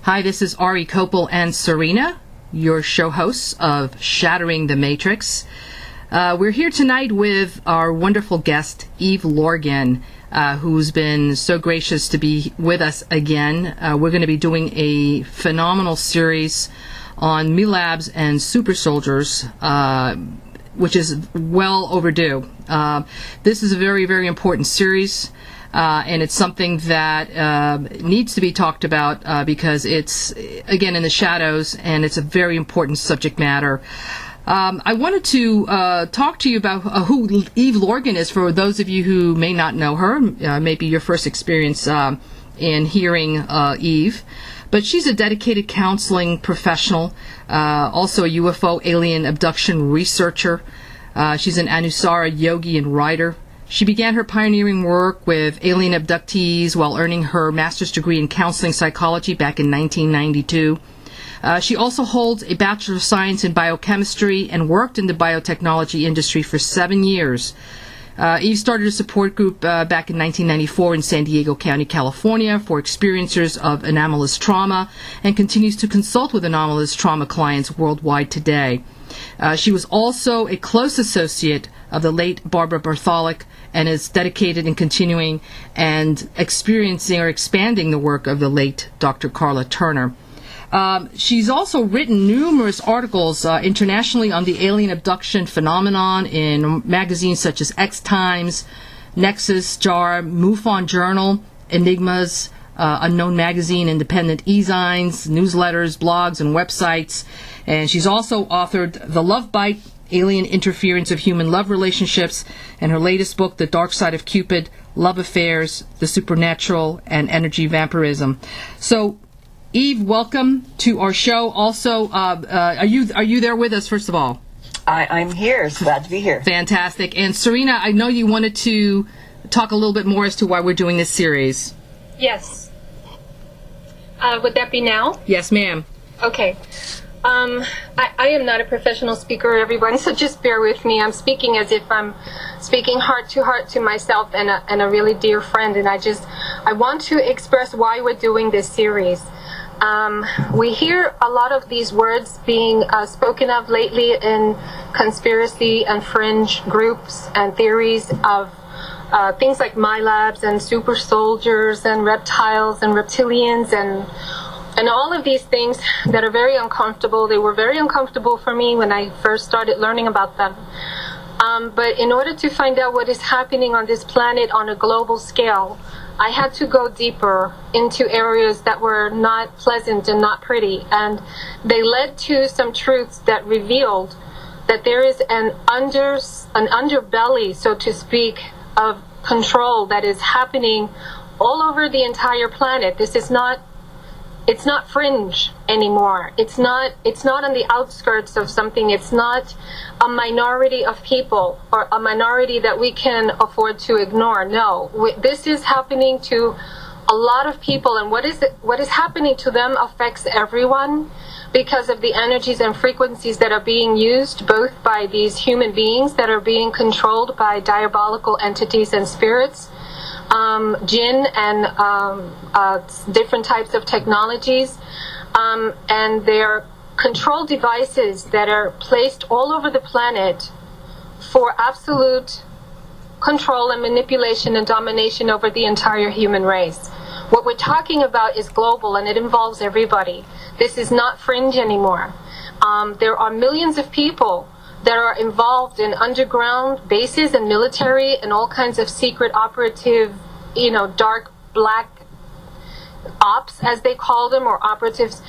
Hi, this is Ari Kopel and Serena, your show hosts of Shattering the Matrix. We're here tonight with our wonderful guest, Eve Lorgen, who's been so gracious to be with us again. We're going to be doing a phenomenal series on MILABS and Super Soldiers, which is well overdue. This is a very, very important series. And it's something that needs to be talked about because it's, again, in the shadows, and it's a very important subject matter. I wanted to talk to you about who Eve Lorgen is, for those of you who may not know her, maybe your first experience in hearing Eve. But she's a dedicated counseling professional, also a UFO alien abduction researcher. She's an Anusara yogi and writer. She began her pioneering work with alien abductees while earning her master's degree in counseling psychology back in 1992. She also holds a Bachelor of Science in Biochemistry and worked in the biotechnology industry for 7 years. Eve started a support group back in 1994 in San Diego County, California for experiencers of anomalous trauma and continues to consult with anomalous trauma clients worldwide today. She was also a close associate of the late Barbara Bartholic and is dedicated in continuing and experiencing or expanding the work of the late Dr. Carla Turner. She's also written numerous articles internationally on the alien abduction phenomenon in magazines such as X Times, Nexus, JAR, MUFON Journal, Enigmas, Unknown Magazine, Independent E-Zines, newsletters, blogs, and websites. And she's also authored The Love Bite, Alien Interference of Human Love Relationships, and her latest book, The Dark Side of Cupid, Love Affairs, The Supernatural, and Energy Vampirism. So, Eve, welcome to our show. Also, are you there with us, first of all? I'm here. It's glad to be here. Fantastic. And Serena, I know you wanted to talk a little bit more as to why we're doing this series. Yes. Would that be now? Yes, ma'am. Okay. I am not a professional speaker, everyone, so just bear with me. I'm speaking as if I'm speaking heart to myself and a really dear friend, and I want to express why we're doing this series. We hear a lot of these words being spoken of lately in conspiracy and fringe groups and theories of things like MILABS and Super Soldiers and reptiles and reptilians and all of these things that are very uncomfortable. They were very uncomfortable for me when I first started learning about them. But in order to find out what is happening on this planet on a global scale, I had to go deeper into areas that were not pleasant and not pretty. And they led to some truths that revealed that there is an underbelly, so to speak, of control that is happening all over the entire planet. It's not fringe anymore. It's not on the outskirts of something. It's not a minority of people or a minority that we can afford to ignore. No, this is happening to a lot of people, and what is happening to them affects everyone because of the energies and frequencies that are being used both by these human beings that are being controlled by diabolical entities and spirits, Jin and different types of technologies, and their control devices that are placed all over the planet for absolute control and manipulation and domination over the entire human race. What we're talking about is global, and it involves everybody. This is not fringe anymore. There are millions of people that are involved in underground bases and military and all kinds of secret operative, dark black ops, as they call them, or operatives.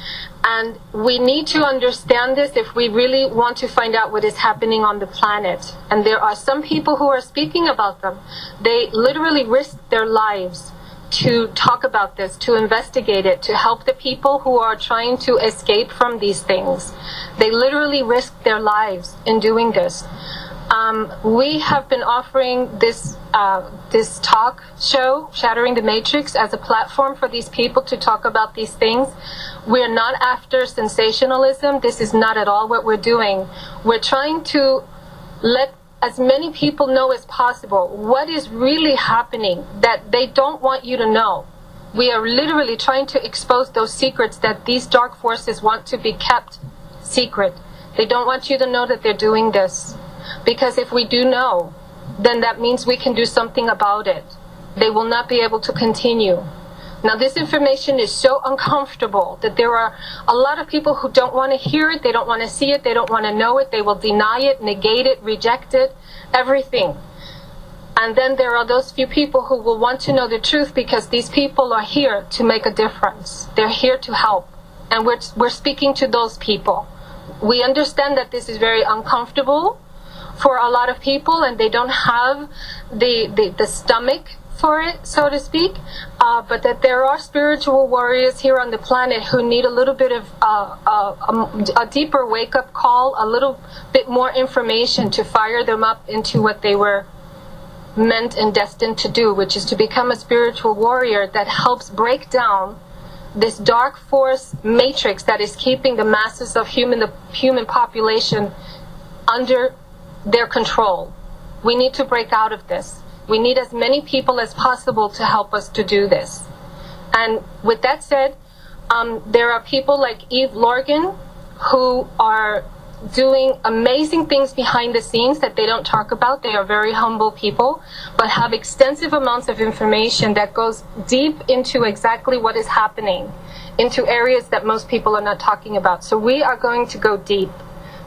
And we need to understand this if we really want to find out what is happening on the planet. And there are some people who are speaking about them. They literally risk their lives to talk about this, to investigate it, to help the people who are trying to escape from these things. They literally risk their lives in doing this. We have been offering this talk show, Shattering the Matrix, as a platform for these people to talk about these things. We're not after sensationalism. This is not at all what we're doing. We're trying to let as many people know as possible what is really happening that they don't want you to know. We are literally trying to expose those secrets that these dark forces want to be kept secret. They don't want you to know that they're doing this. Because if we do know, then that means we can do something about it. They will not be able to continue. Now, this information is so uncomfortable that there are a lot of people who don't want to hear it, they don't want to see it, they don't want to know it, they will deny it, negate it, reject it, everything. And then there are those few people who will want to know the truth because these people are here to make a difference. They're here to help. And we're speaking to those people. We understand that this is very uncomfortable for a lot of people and they don't have the stomach for it, so to speak, but that there are spiritual warriors here on the planet who need a little bit of a deeper wake-up call, a little bit more information to fire them up into what they were meant and destined to do, which is to become a spiritual warrior that helps break down this dark force matrix that is keeping the masses of the human population under their control. We need to break out of this. We need as many people as possible to help us to do this. And with that said, there are people like Eve Lorgen who are doing amazing things behind the scenes that they don't talk about. They are very humble people, but have extensive amounts of information that goes deep into exactly what is happening, into areas that most people are not talking about. So we are going to go deep.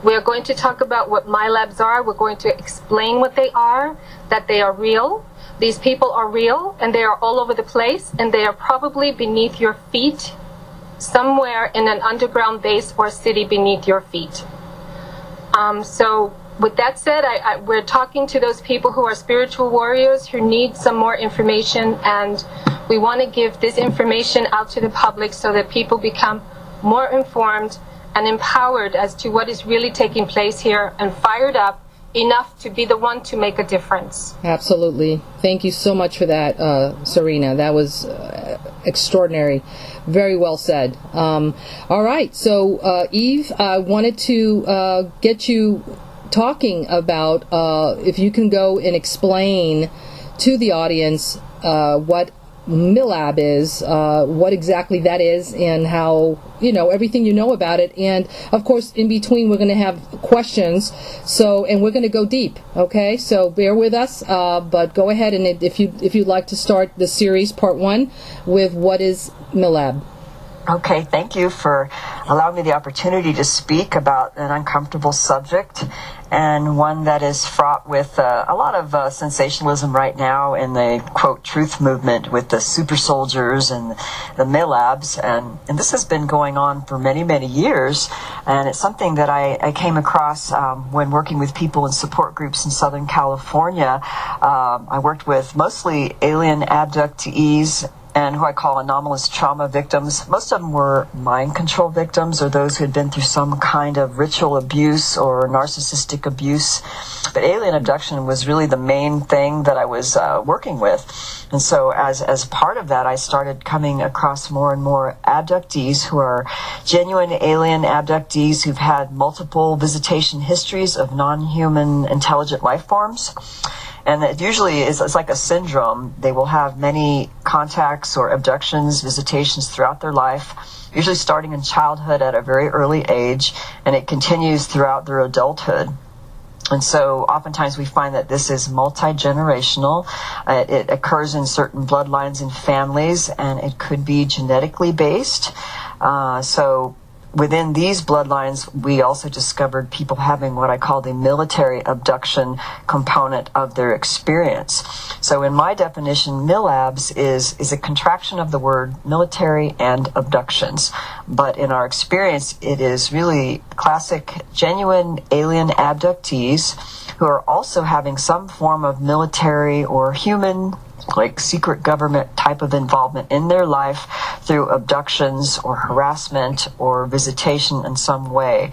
We are going to talk about what MILABS are. We're going to explain what they are, that they are real. These people are real, and they are all over the place, and they are probably beneath your feet, somewhere in an underground base or city beneath your feet. So with that said, we're talking to those people who are spiritual warriors who need some more information, and we want to give this information out to the public so that people become more informed and empowered as to what is really taking place here and fired up enough to be the one to make a difference. Absolutely. Thank you so much for that, Serena. That was extraordinary. Very well said. All right. So, Eve, I wanted to get you talking about if you can go and explain to the audience what MILAB is, what exactly that is, and how, everything you know about it. And of course, in between, we're going to have questions. So, and we're going to go deep. Okay, so bear with us. But go ahead and if you'd like to start the series part 1 with what is MILAB. Okay, thank you for allowing me the opportunity to speak about an uncomfortable subject and one that is fraught with a lot of sensationalism right now in the, quote, truth movement with the super soldiers and the MILABS. And this has been going on for many, many years. And it's something that I came across when working with people in support groups in Southern California. I worked with mostly alien abductees and who I call anomalous trauma victims. Most of them were mind control victims or those who had been through some kind of ritual abuse or narcissistic abuse. But alien abduction was really the main thing that I was working with. And so as part of that, I started coming across more and more abductees who are genuine alien abductees who've had multiple visitation histories of non-human intelligent life forms. And it usually is, it's like a syndrome. They will have many contacts or abductions, visitations throughout their life, usually starting in childhood at a very early age, and it continues throughout their adulthood. And so oftentimes we find that this is multi-generational. It occurs in certain bloodlines and families, and it could be genetically based. So within these bloodlines, we also discovered people having what I call the military abduction component of their experience. So in my definition, MILABS is a contraction of the word military and abductions. But in our experience, it is really classic, genuine alien abductees who are also having some form of military or human, like secret government type of involvement in their life through abductions or harassment or visitation in some way.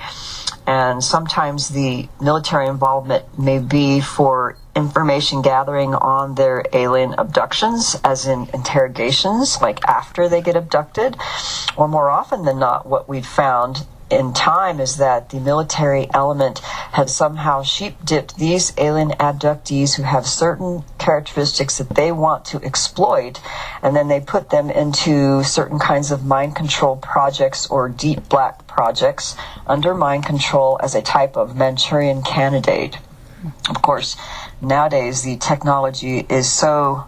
And sometimes the military involvement may be for information gathering on their alien abductions, as in interrogations, like after they get abducted, or more often than not, what we've found in time is that the military element had somehow sheep-dipped these alien abductees who have certain characteristics that they want to exploit, and then they put them into certain kinds of mind control projects or deep black projects under mind control as a type of Manchurian candidate. Of course, nowadays the technology is so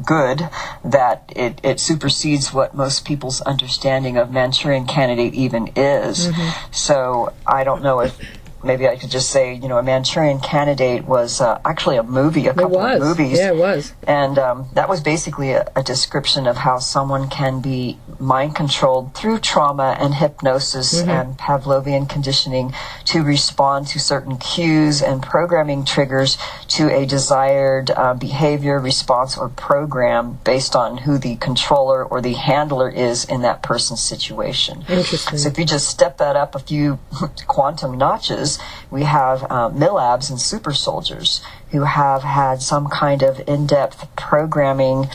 good that it supersedes what most people's understanding of Manchurian candidate even is. So I don't know if maybe I could just say, a Manchurian Candidate was actually a movie, a couple of movies. Yeah, it was. And that was basically a description of how someone can be mind-controlled through trauma and hypnosis and Pavlovian conditioning to respond to certain cues and programming triggers to a desired behavior, response, or program based on who the controller or the handler is in that person's situation. Interesting. So if you just step that up a few quantum notches, we have MILABS and Super Soldiers who have had some kind of in-depth programming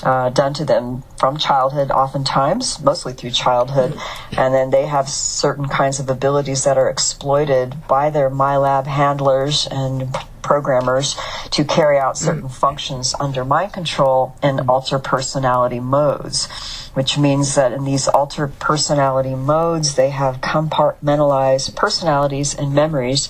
done to them from childhood, oftentimes, mostly through childhood, and then they have certain kinds of abilities that are exploited by their MILAB handlers and programmers to carry out certain functions under mind control and alter personality modes, which means that in these alter personality modes, they have compartmentalized personalities and memories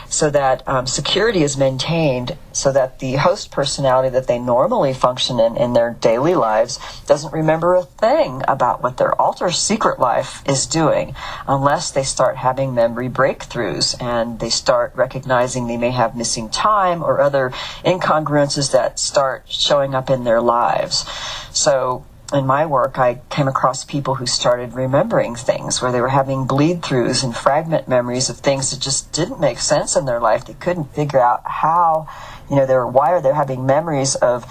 so that security is maintained, so that the host personality that they normally function in their daily lives doesn't remember a thing about what their alter secret life is doing unless they start having memory breakthroughs and they start recognizing they may have missing time or other incongruences that start showing up in their lives. So in my work, I came across people who started remembering things where they were having bleed-throughs and fragment memories of things that just didn't make sense in their life. They couldn't figure out how, why they're having memories of,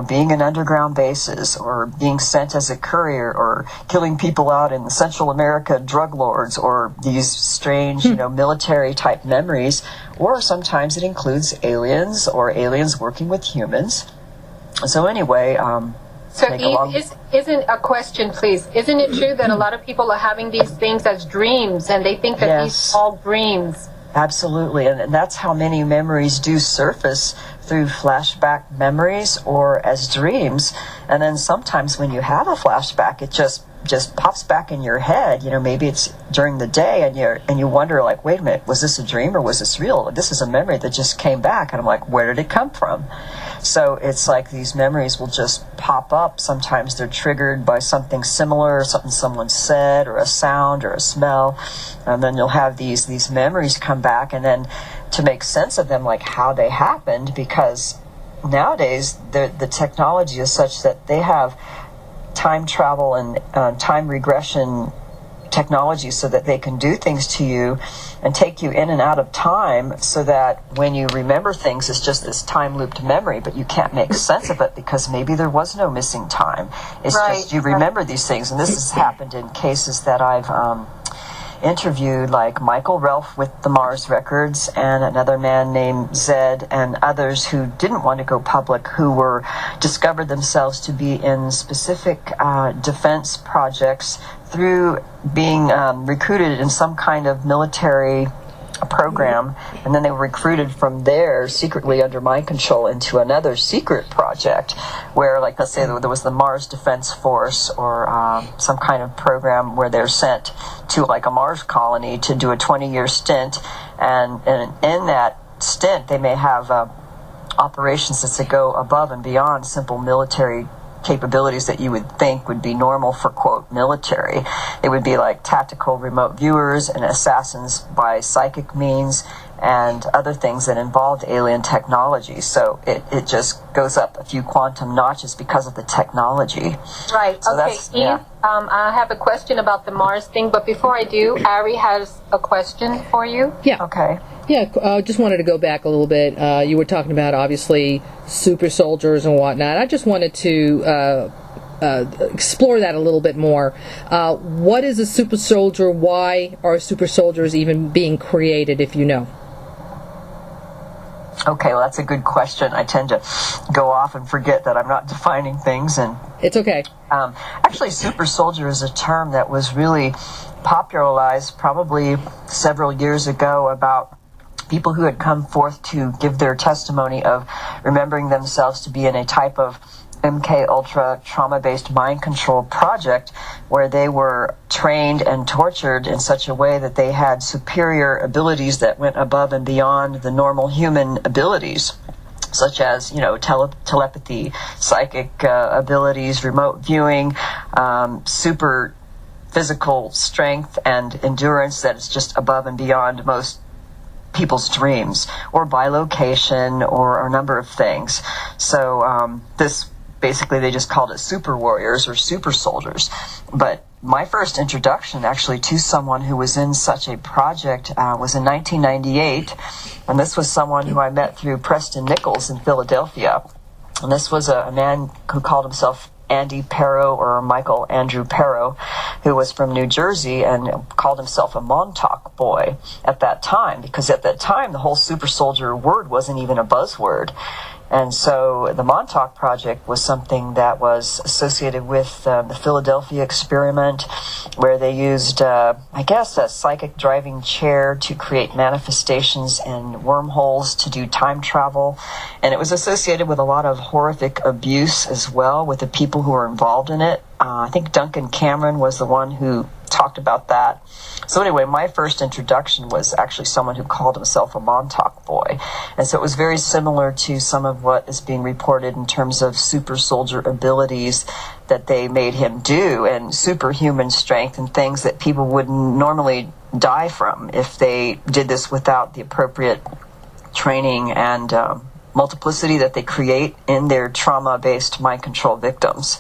being in underground bases or being sent as a courier or killing people out in Central America, drug lords, or these strange, military-type memories. Or sometimes it includes aliens or aliens working with humans. So anyway, So Eve, isn't a question, please. Isn't it true that a lot of people are having these things as dreams and they think that these are all dreams? Absolutely. And that's how many memories do surface through flashback memories or as dreams. And then sometimes when you have a flashback, it just pops back in your head. Maybe it's during the day and you wonder, like, wait a minute, was this a dream or was this real? This is a memory that just came back. And I'm like, where did it come from? So it's like these memories will just pop up. Sometimes they're triggered by something similar, something someone said, or a sound or a smell. And then you'll have these memories come back, and then to make sense of them, like how they happened, because nowadays the technology is such that they have time travel and time regression technology so that they can do things to you and take you in and out of time, so that when you remember things, it's just this time looped memory, but you can't make sense of it because maybe there was no missing time. It's just you remember these things. And this has happened in cases that I've interviewed, like Michael Relf with the Mars Records and another man named Zed and others who didn't want to go public, who were discovered themselves to be in specific defense projects through being recruited in some kind of military program, and then they were recruited from there secretly under mind control into another secret project where, like, let's say there was the Mars Defense Force or some kind of program where they're sent to like a Mars colony to do a 20-year stint, and in that stint they may have operations that go above and beyond simple military capabilities that you would think would be normal for, quote, military. It would be like tactical remote viewers and assassins by psychic means and other things that involved alien technology. So it just goes up a few quantum notches because of the technology. Right. So okay, Eve, I have a question about the Mars thing, but before I do, Ari has a question for you. Yeah. Okay. Yeah, just wanted to go back a little bit. You were talking about, obviously, super soldiers and whatnot. I just wanted to explore that a little bit more. What is a super soldier? Why are super soldiers even being created, if you know? Okay, well, that's a good question. I tend to go off and forget that I'm not defining things. And it's okay. Actually, super soldier is a term that was really popularized probably several years ago about people who had come forth to give their testimony of remembering themselves to be in a type of MK Ultra trauma-based mind control project where they were trained and tortured in such a way that they had superior abilities that went above and beyond the normal human abilities, such as, telepathy, psychic abilities, remote viewing, super physical strength and endurance that is just above and beyond most people's dreams, or bilocation, or a number of things. So this basically, they just called it super warriors or super soldiers. But my first introduction actually to someone who was in such a project was in 1998. And this was someone who I met through Preston Nichols in Philadelphia. And this was a man who called himself Andy Perro, or Michael Andrew Perro, who was from New Jersey and called himself a Montauk boy at that time, because at that time the whole super soldier word wasn't even a buzzword. And so the Montauk Project was something that was associated with the Philadelphia experiment, where they used, a psychic driving chair to create manifestations and wormholes to do time travel. And it was associated with a lot of horrific abuse as well with the people who were involved in it. I think Duncan Cameron was the one who talked about that. So anyway, my first introduction was actually someone who called himself a Montauk boy. And so it was very similar to some of what is being reported in terms of super soldier abilities that they made him do, and superhuman strength and things that people would normally die from if they did this without the appropriate training and multiplicity that they create in their trauma-based mind control victims.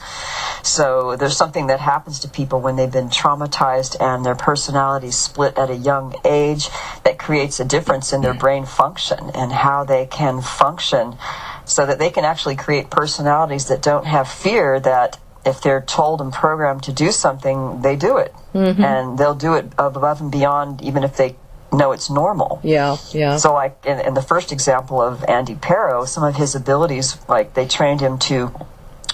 So there's something that happens to people when they've been traumatized and their personality split at a young age that creates a difference in their brain function and how they can function, so that they can actually create personalities that don't have fear, that if they're told and programmed to do something, they do it. Mm-hmm. And they'll do it above and beyond, even if they know it's normal. Yeah. So like in the first example of Andy Perro, some of his abilities, like they trained him to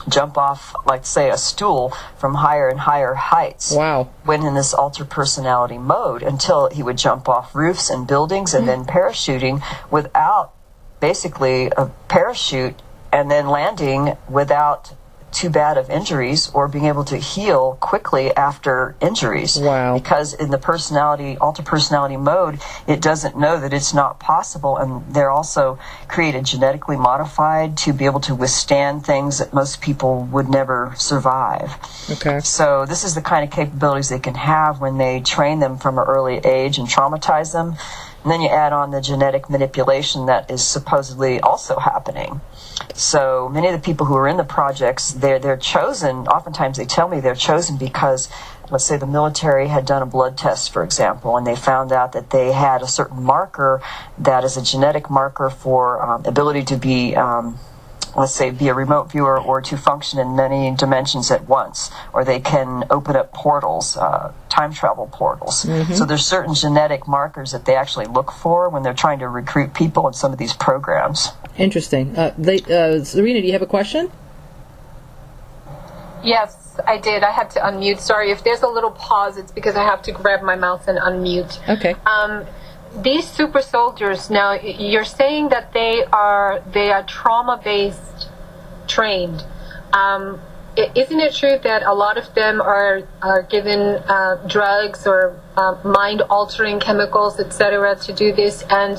jump off, like say, a stool from higher and higher heights. Wow. When in this alter personality mode, until he would jump off roofs and buildings and then parachuting without basically a parachute, and then landing without too bad of injuries, or being able to heal quickly after injuries. Wow. Because in the alter personality mode, it doesn't know that it's not possible, and they're also created genetically modified to be able to withstand things that most people would never survive. Okay. So this is the kind of capabilities they can have when they train them from an early age and traumatize them. And then you add on the genetic manipulation that is supposedly also happening. So many of the people who are in the projects, they're chosen, oftentimes they tell me they're chosen because, let's say the military had done a blood test, for example, and they found out that they had a certain marker that is a genetic marker for ability to be, let's say, be a remote viewer or to function in many dimensions at once, or they can open up portals, time travel portals. Mm-hmm. So there's certain genetic markers that they actually look for when they're trying to recruit people in some of these programs. Interesting. Serena, do you have a question? Yes, I did. I had to unmute. Sorry, if there's a little pause, it's because I have to grab my mouse and unmute. Okay. These super soldiers, now you're saying that they are trauma-based trained. Isn't it true that a lot of them are given drugs or mind-altering chemicals, etc., to do this? And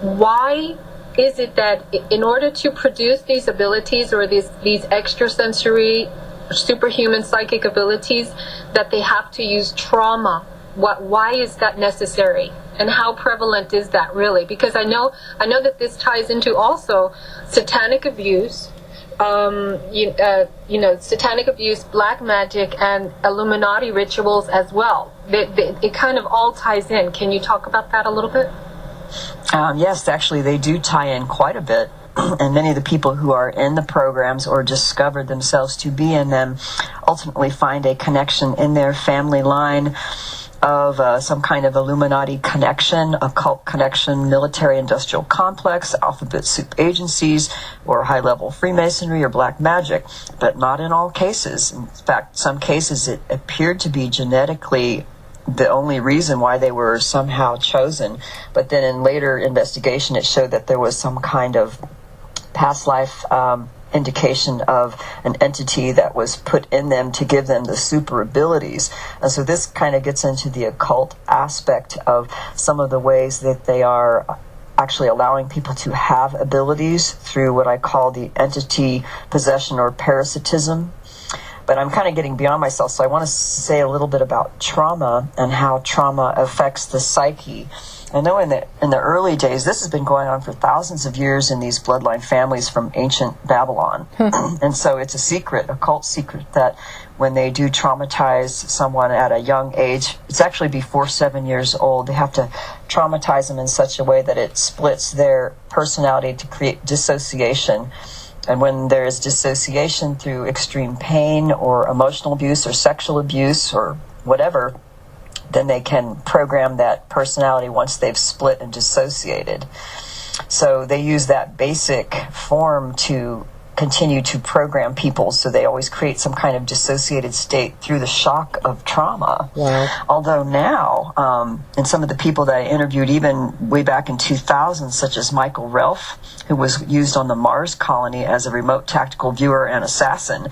why is it that in order to produce these abilities or these extrasensory, superhuman psychic abilities, that they have to use trauma? Why is that necessary? And how prevalent is that really? Because I know that this ties into also satanic abuse, satanic abuse, black magic, and Illuminati rituals as well. It kind of all ties in. Can you talk about that a little bit? Yes, actually, they do tie in quite a bit. And many of the people who are in the programs or discovered themselves to be in them ultimately find a connection in their family line of some kind of Illuminati connection, occult connection, military-industrial complex, alphabet soup agencies, or high-level Freemasonry or black magic, but not in all cases. In fact, some cases it appeared to be genetically the only reason why they were somehow chosen. But then in later investigation, it showed that there was some kind of past life indication of an entity that was put in them to give them the super abilities. And so this kind of gets into the occult aspect of some of the ways that they are actually allowing people to have abilities through what I call the entity possession or parasitism. But I'm kind of getting beyond myself, so I want to say a little bit about trauma and how trauma affects the psyche. I know in the early days, this has been going on for thousands of years in these bloodline families from ancient Babylon. And so it's a secret, a cult secret, that when they do traumatize someone at a young age, it's actually before 7 years old, they have to traumatize them in such a way that it splits their personality to create dissociation. And when there is dissociation through extreme pain or emotional abuse or sexual abuse or whatever, then they can program that personality once they've split and dissociated. So they use that basic form to continue to program people, so they always create some kind of dissociated state through the shock of trauma. Wow. Although now, and some of the people that I interviewed even way back in 2000, such as Michael Relf, who was used on the Mars colony as a remote tactical viewer and assassin,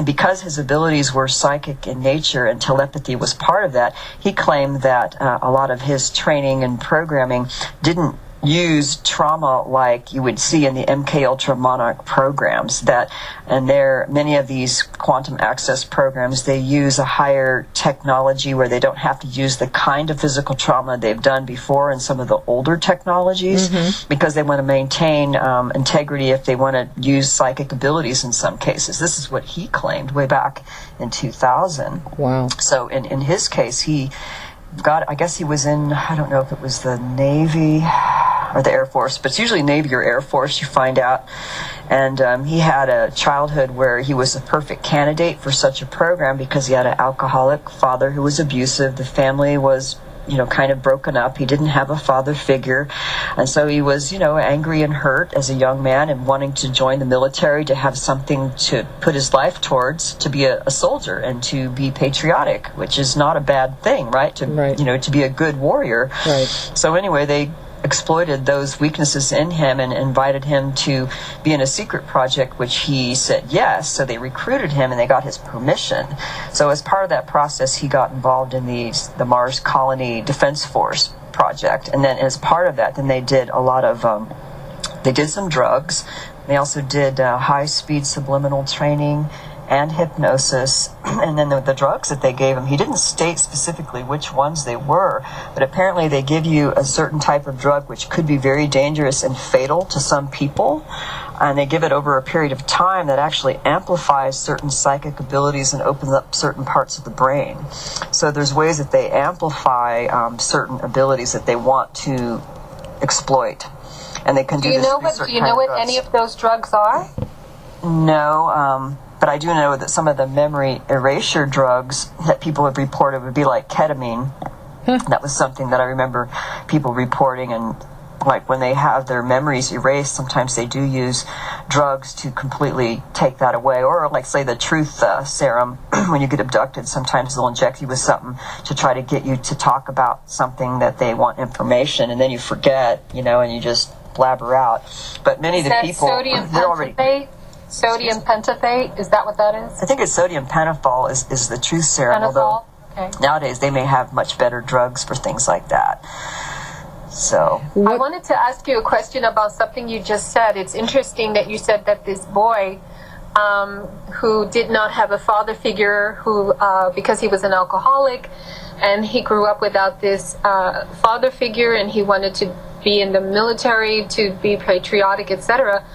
because his abilities were psychic in nature and telepathy was part of that, he claimed that a lot of his training and programming didn't use trauma like you would see in the MK Ultra Monarch programs. That, and many of these quantum access programs, they use a higher technology where they don't have to use the kind of physical trauma they've done before in some of the older technologies, because they want to maintain integrity if they want to use psychic abilities in some cases. This is what he claimed way back in 2000. Wow. So in his case, I guess he was in, I don't know if it was the Navy or the Air Force, but it's usually Navy or Air Force, you find out. And he had a childhood where he was a perfect candidate for such a program because he had an alcoholic father who was abusive. The family was, kind of broken up. He didn't have a father figure. And so he was, angry and hurt as a young man and wanting to join the military to have something to put his life towards, to be a soldier and to be patriotic, which is not a bad thing, right? To be a good warrior. Right. So anyway, they exploited those weaknesses in him and invited him to be in a secret project, which he said yes. So they recruited him and they got his permission. So as part of that process, he got involved in the Mars Colony Defense Force project. And then as part of that, then they did a lot of, they did some drugs. They also did high-speed subliminal training and hypnosis. And then the drugs that they gave him, he didn't state specifically which ones they were, but apparently they give you a certain type of drug which could be very dangerous and fatal to some people, and they give it over a period of time that actually amplifies certain psychic abilities and opens up certain parts of the brain. So there's ways that they amplify certain abilities that they want to exploit, and they can do this. Do you know what any of those drugs are? No, but I do know that some of the memory erasure drugs that people have reported would be like ketamine. That was something that I remember people reporting, and like when they have their memories erased, sometimes they do use drugs to completely take that away. Or like, say, the truth serum, when you get abducted, sometimes they'll inject you with something to try to get you to talk about something that they want information, and then you forget, and you just blabber out. But many of the people, they're already... Sodium pentathate, is that what that is? I think it's sodium pentothal is the truth serum, although nowadays they may have much better drugs for things like that. So I wanted to ask you a question about something you just said. It's interesting that you said that this boy who did not have a father figure, who because he was an alcoholic and he grew up without this father figure, and he wanted to be in the military, to be patriotic, etc.,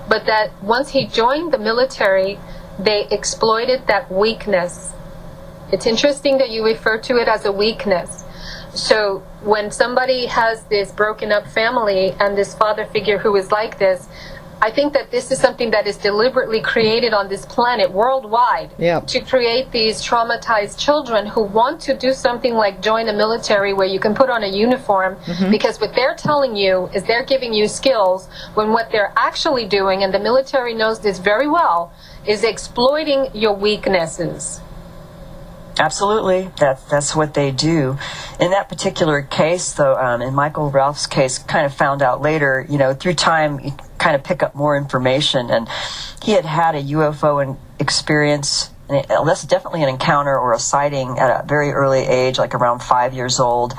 but that once he joined the military, they exploited that weakness. It's interesting that you refer to it as a weakness. So when somebody has this broken up family and this father figure who is like this, I think that this is something that is deliberately created on this planet worldwide to create these traumatized children who want to do something like join the military where you can put on a uniform, because what they're telling you is they're giving you skills, when what they're actually doing, and the military knows this very well, is exploiting your weaknesses. Absolutely, that's what they do. In that particular case, though, in Michael Ralph's case, kind of found out later, through time, you kind of pick up more information, and he had a UFO experience. And that's definitely an encounter or a sighting at a very early age, like around 5 years old.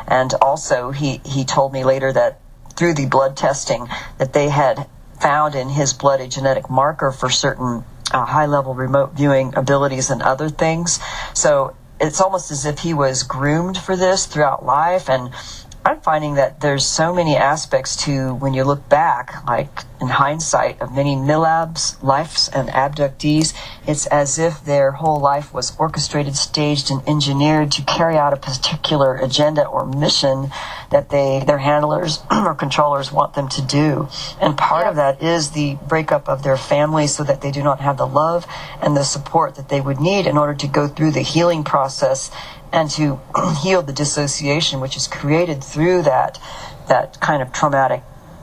And also, he told me later that through the blood testing that they had found in his blood a genetic marker for certain high-level remote viewing abilities and other things. So it's almost as if he was groomed for this throughout life. And I'm finding that there's so many aspects to, when you look back, like in hindsight, of many MILABS lives and abductees, it's as if their whole life was orchestrated, staged, and engineered to carry out a particular agenda or mission that their handlers or controllers want them to do. And part of that is the breakup of their families so that they do not have the love and the support that they would need in order to go through the healing process and to heal the dissociation which is created through that kind of traumatic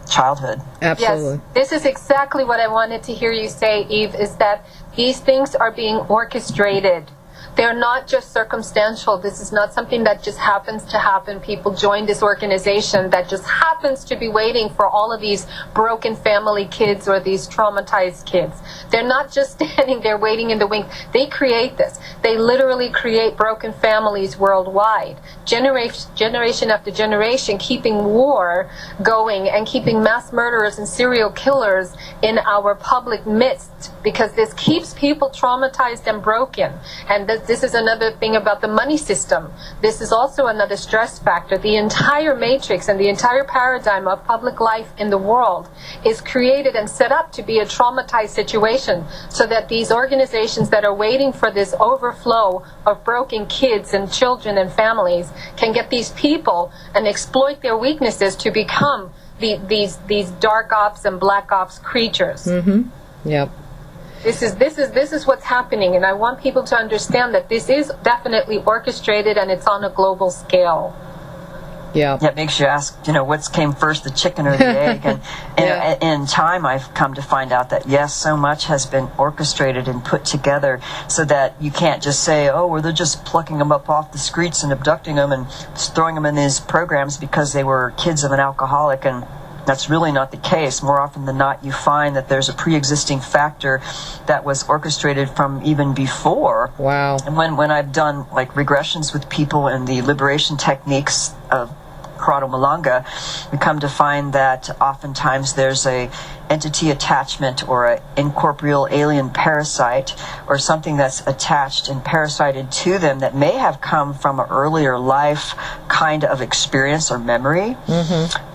childhood. Absolutely. Yes, this is exactly what I wanted to hear you say, Eve, is that these things are being orchestrated. They're not just circumstantial. This is not something that just happens to happen. People join this organization that just happens to be waiting for all of these broken family kids or these traumatized kids. They're not just standing there waiting in the wings. They create this. They literally create broken families worldwide, generation after generation, keeping war going and keeping mass murderers and serial killers in our public midst, because this keeps people traumatized and broken. And this is another thing about the money system. This is also another stress factor. The entire matrix and the entire paradigm of public life in the world is created and set up to be a traumatized situation, so that these organizations that are waiting for this overflow of broken kids and children and families can get these people and exploit their weaknesses to become these dark ops and black ops creatures. Yep. This is what's happening, and I want people to understand that this is definitely orchestrated and it's on a global scale. Yeah. It makes you ask, what's came first, the chicken or the egg? And in time, I've come to find out that, yes, so much has been orchestrated and put together so that you can't just say, well, they're just plucking them up off the streets and abducting them and just throwing them in these programs because they were kids of an alcoholic. And that's really not the case. More often than not, you find that there's a pre-existing factor that was orchestrated from even before. Wow. And when I've done like regressions with people and the liberation techniques of Corrado Malanga, we come to find that oftentimes there's a entity attachment or an incorporeal alien parasite or something that's attached and parasited to them that may have come from an earlier life kind of experience or memory,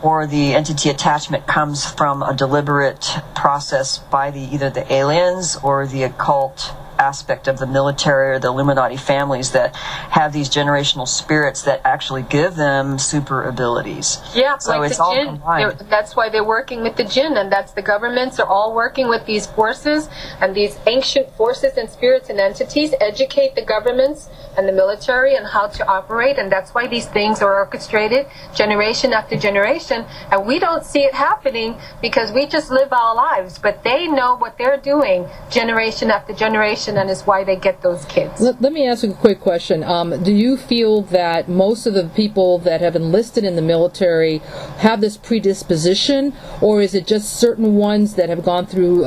or the entity attachment comes from a deliberate process by either the aliens or the occult aspect of the military or the Illuminati families that have these generational spirits that actually give them super abilities. Yeah, so like it's the all Jin. combined. That's why they're working with the Jin, and that's the governments are all working with these forces, and these ancient forces and spirits and entities educate the governments and the military on how to operate, and that's why these things are orchestrated generation after generation, and we don't see it happening because we just live our lives, but they know what they're doing generation after generation, and is why they get those kids. Let me ask you a quick question. Do you feel that most of the people that have enlisted in the military have this predisposition, or is it just certain ones that have gone through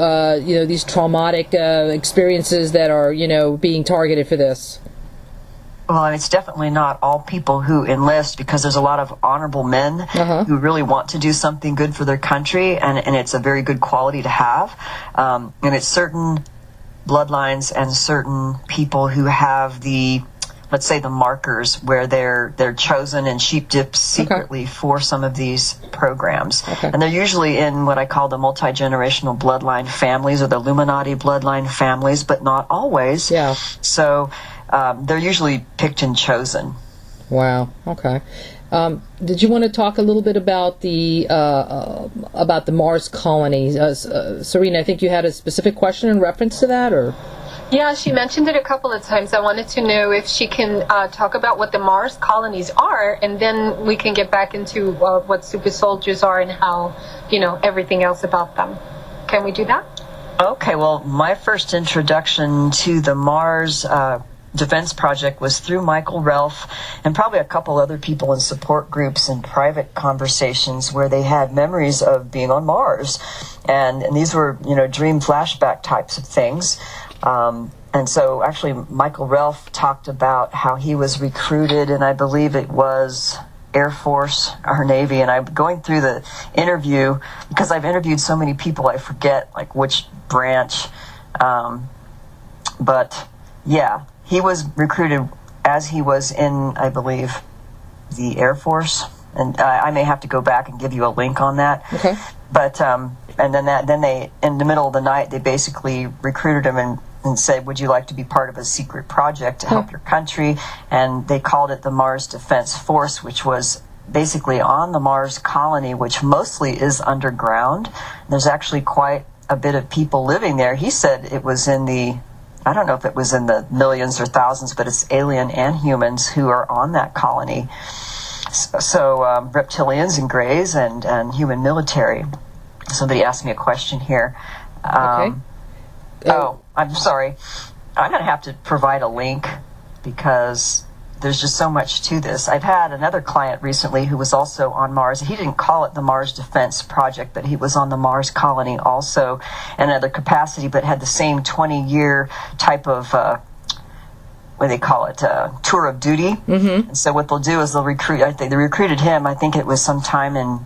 these traumatic experiences that are being targeted for this? Well, and it's definitely not all people who enlist, because there's a lot of honorable men who really want to do something good for their country, and it's a very good quality to have. And it's certain bloodlines and certain people who have the, let's say, the markers where they're chosen and sheep dipped secretly for some of these programs. And they're usually in what I call the multi-generational bloodline families or the Illuminati bloodline families, but not always. So they're usually picked and chosen. Wow. Okay. Did you want to talk a little bit about the Mars colonies? Serena, I think you had a specific question in reference to that, or? Yeah, she mentioned it a couple of times. I wanted to know if she can talk about what the Mars colonies are, and then we can get back into what super soldiers are and how, everything else about them. Can we do that? Okay, well, my first introduction to the Mars Defense Project was through Michael Relf and probably a couple other people in support groups and private conversations where they had memories of being on Mars. And these were, dream flashback types of things. And so actually Michael Relf talked about how he was recruited, and I believe it was Air Force or Navy. And I'm going through the interview because I've interviewed so many people, I forget like which branch. But yeah, he was recruited as he was in, I believe, the Air Force. And I may have to go back and give you a link on that. Okay. But and then they, in the middle of the night, they basically recruited him and said, would you like to be part of a secret project to help your country? And they called it the Mars Defense Force, which was basically on the Mars colony, which mostly is underground. There's actually quite a bit of people living there. He said it was in the, I don't know if it was in the millions or thousands, but it's alien and humans who are on that colony. So reptilians and greys and human military. Somebody asked me a question here. Okay. I'm sorry. I'm going to have to provide a link because there's just so much to this. I've had another client recently who was also on Mars. He didn't call it the Mars Defense Project, but he was on the Mars colony also in another capacity, but had the same 20-year type of what do they call it, tour of duty. Mm-hmm. And so what they'll do is they'll recruit, I think they recruited him, I think it was sometime in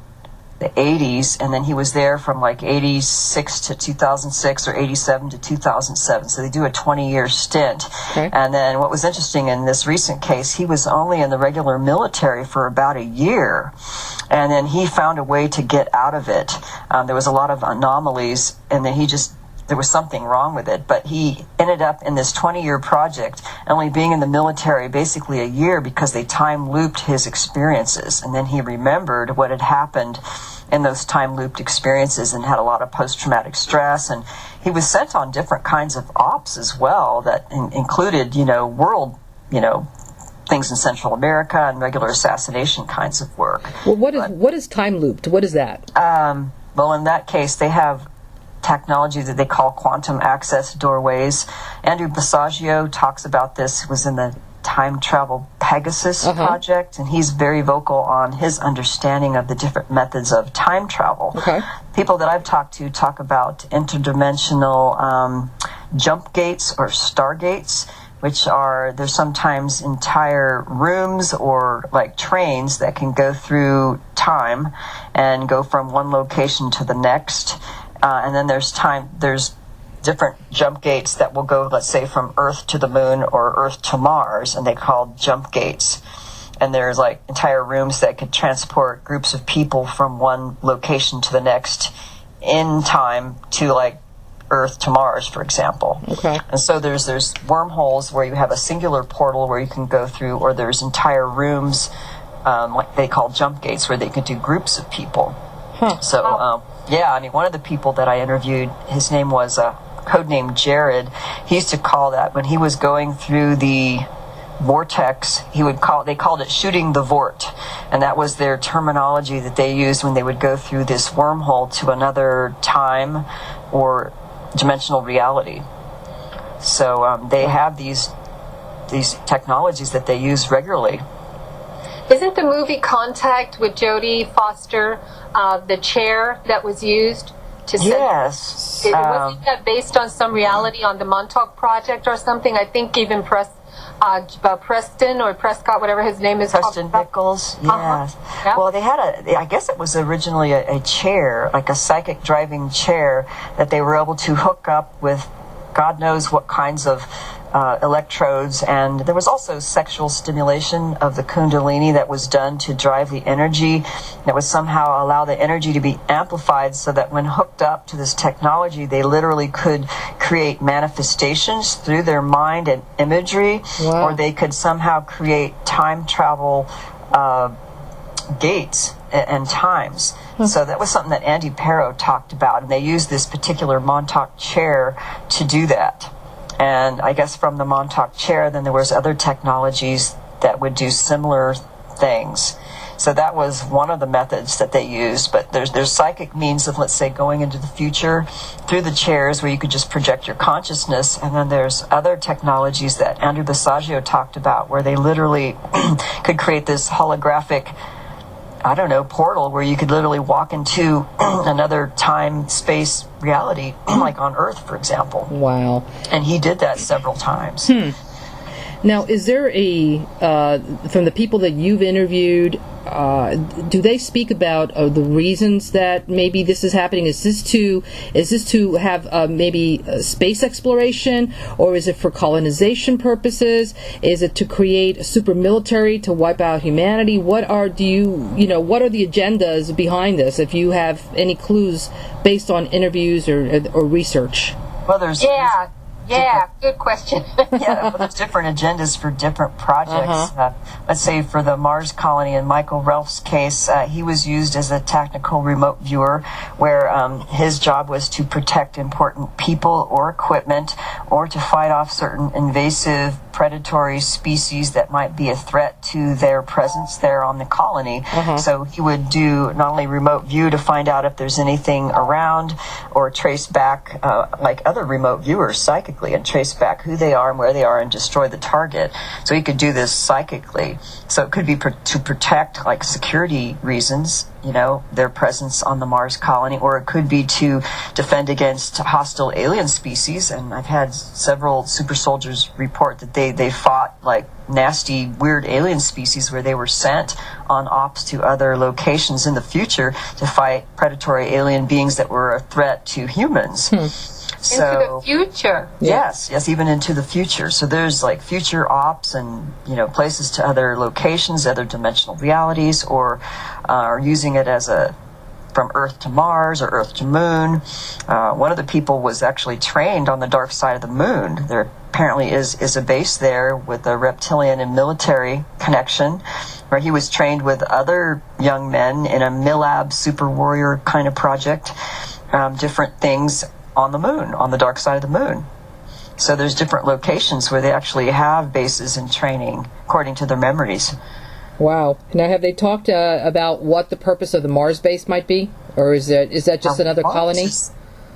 the 80s, and then he was there from like 86 to 2006 or 87 to 2007. So they do a 20-year stint. Okay. And then what was interesting in this recent case, he was only in the regular military for about a year. And then he found a way to get out of it. There was a lot of anomalies, and then there was something wrong with it, but he ended up in this 20-year project, only being in the military basically a year because they time-looped his experiences. And then he remembered what had happened in those time-looped experiences and had a lot of post-traumatic stress. And he was sent on different kinds of ops as well that included, world, things in Central America and regular assassination kinds of work. Well, what is time-looped? What is that? Well, in that case, they have technology that they call quantum access doorways. Andrew Basiago talks about this, was in the Time Travel Pegasus project, and he's very vocal on his understanding of the different methods of time travel. Okay. People that I've talked to talk about interdimensional jump gates or stargates, which there's sometimes entire rooms or like trains that can go through time and go from one location to the next. And then there's different jump gates that will go, let's say, from Earth to the Moon or Earth to Mars, and they call jump gates. And there's like entire rooms that could transport groups of people from one location to the next in time to like Earth to Mars, for example. Okay. And so there's wormholes where you have a singular portal where you can go through, or there's entire rooms like they call jump gates where they can do groups of people. So, one of the people that I interviewed, his name was codenamed Jared. He used to call that when he was going through the vortex, they called it shooting the vort. And that was their terminology that they used when they would go through this wormhole to another time or dimensional reality. So they have these technologies that they use regularly. Isn't the movie Contact with Jodie Foster the chair that was used to send? Yes. Wasn't that based on some reality on the Montauk Project or something? I think even Preston or Prescott, whatever his name is. Preston Nichols, yes. Yeah. Well, they had I guess it was originally a chair, like a psychic driving chair that they were able to hook up with God knows what kinds of electrodes, and there was also sexual stimulation of the kundalini that was done to drive the energy that would somehow allow the energy to be amplified so that when hooked up to this technology, they literally could create manifestations through their mind and imagery. Wow. Or they could somehow create time travel gates and times. So that was something that Andy Perro talked about, and they used this particular Montauk chair to do that. And I guess from the Montauk chair, then there was other technologies that would do similar things. So that was one of the methods that they used. But there's psychic means of, let's say, going into the future through the chairs where you could just project your consciousness. And then there's other technologies that Andrew Basiaggio talked about where they literally could create this holographic, I don't know, portal where you could literally walk into another time, space reality, like on Earth, for example. Wow. And he did that several times. Now, is there from the people that you've interviewed, do they speak about the reasons that maybe this is happening? Is this to have maybe space exploration, or is it for colonization purposes? Is it to create a super military to wipe out humanity? What are the agendas behind this? If you have any clues based on interviews or research. Well, there's good question. well, there's different agendas for different projects. Let's say for the Mars colony, in Michael Relf's case, he was used as a tactical remote viewer where his job was to protect important people or equipment or to fight off certain invasive predatory species that might be a threat to their presence there on the colony. So he would do not only remote view to find out if there's anything around or trace back, like other remote viewers psychically, and trace back who they are and where they are and destroy the target. So he could do this psychically. So it could be to protect, like security reasons, their presence on the Mars colony, or it could be to defend against hostile alien species. And I've had several super soldiers report that they fought like nasty, weird alien species where they were sent on ops to other locations in the future to fight predatory alien beings that were a threat to humans. Into the future. Yes, even into the future. So there's like future ops and, places to other locations, other dimensional realities, or using it as from Earth to Mars or Earth to Moon. One of the people was actually trained on the dark side of the moon. There apparently is a base there with a reptilian and military connection where he was trained with other young men in a MILABS Super Warrior kind of project, different things on the moon, on the dark side of the moon. So there's different locations where they actually have bases and training according to their memories. Wow. Now, have they talked about what the purpose of the Mars base might be? Or is that just another colony?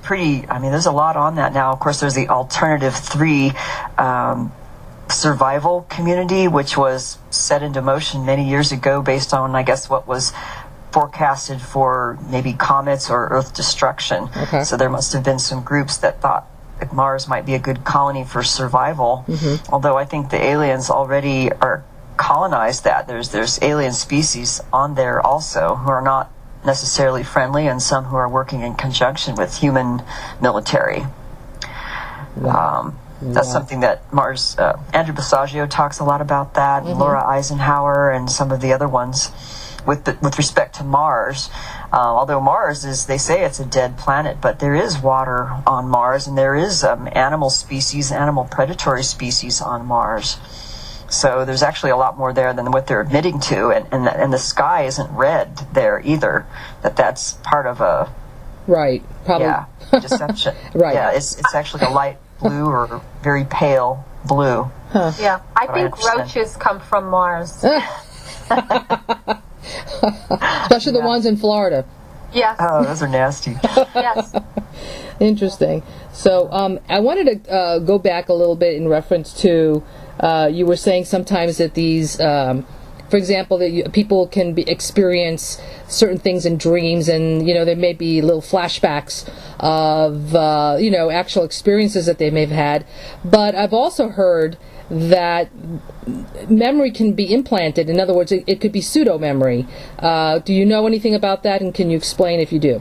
There's a lot on that now. Of course, there's the Alternative 3 survival community, which was set into motion many years ago based on, I guess, what was forecasted for maybe comets or Earth destruction. So there must have been some groups that thought that Mars might be a good colony for survival. Although I think the aliens already are colonized that. There's alien species on there also who are not necessarily friendly, and some who are working in conjunction with human military. That's something that Mars, Andrew Basiaggio talks a lot about that, and Laura Eisenhower and some of the other ones. With respect to Mars, although Mars they say it's a dead planet, but there is water on Mars, and there is animal predatory species on Mars. So there's actually a lot more there than what they're admitting to, and the sky isn't red there either. That's part of a deception. It's actually a light blue or very pale blue. Yeah, I think roaches come from Mars. Especially the ones in Florida. Yes. Oh, those are nasty. Yes. Interesting. So I wanted to go back a little bit in reference to, you were saying sometimes that these, for example, that people can experience certain things in dreams, and, there may be little flashbacks of, actual experiences that they may have had. But I've also heard that memory can be implanted. In other words, it could be pseudo-memory. Do you know anything about that, and can you explain if you do?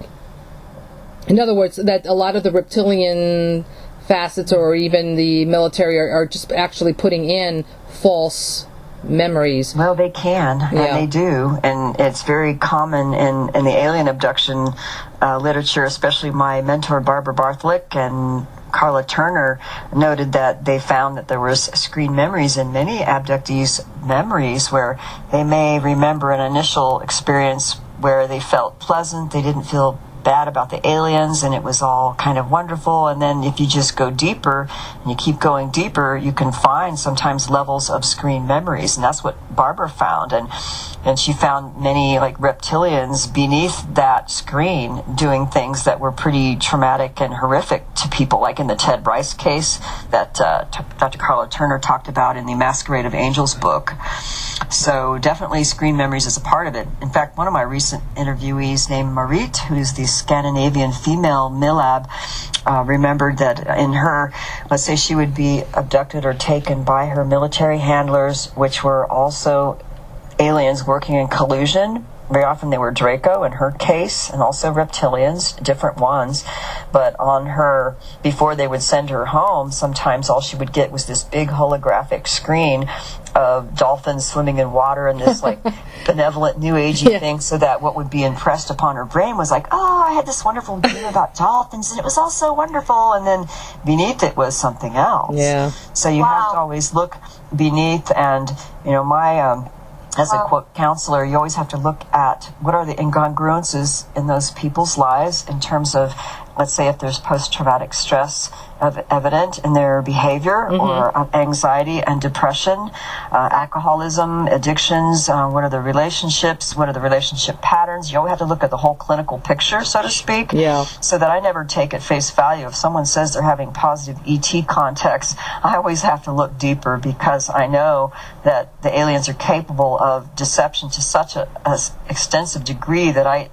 In other words, that a lot of the reptilian facets or even the military are just actually putting in false memories. Well, they can, and they do, and it's very common in the alien abduction literature, especially my mentor Barbara Barthlick and Carla Turner noted that they found that there was screen memories in many abductees' memories where they may remember an initial experience where they felt pleasant, they didn't feel bad about the aliens, and it was all kind of wonderful. And then if you just go deeper and you keep going deeper, you can find sometimes levels of screen memories, and that's what Barbara found. And she found many like reptilians beneath that screen doing things that were pretty traumatic and horrific to people, like in the Ted Bryce case that Dr. Carla Turner talked about in the Masquerade of Angels book. So definitely screen memories is a part of it. In fact, one of my recent interviewees named Marit, who's the Scandinavian female MILAB, remembered that in her, let's say she would be abducted or taken by her military handlers, which were also aliens working in collusion. Very often they were Draco in her case, and also reptilians, different ones. But on her, before they would send her home, sometimes all she would get was this big holographic screen of dolphins swimming in water and this like benevolent new agey thing, so that what would be impressed upon her brain was like, oh, I had this wonderful dream about dolphins and it was all so wonderful, and then beneath it was something else. Yeah. So you have to always look beneath. And my as a quote counselor, you always have to look at what are the incongruences in those people's lives in terms of, let's say, if there's post-traumatic stress evident in their behavior, or anxiety and depression, alcoholism, addictions, what are the relationships, what are the relationship patterns. You always have to look at the whole clinical picture, so to speak, so that I never take at face value. If someone says they're having positive ET contacts, I always have to look deeper, because I know that the aliens are capable of deception to such an extensive degree that I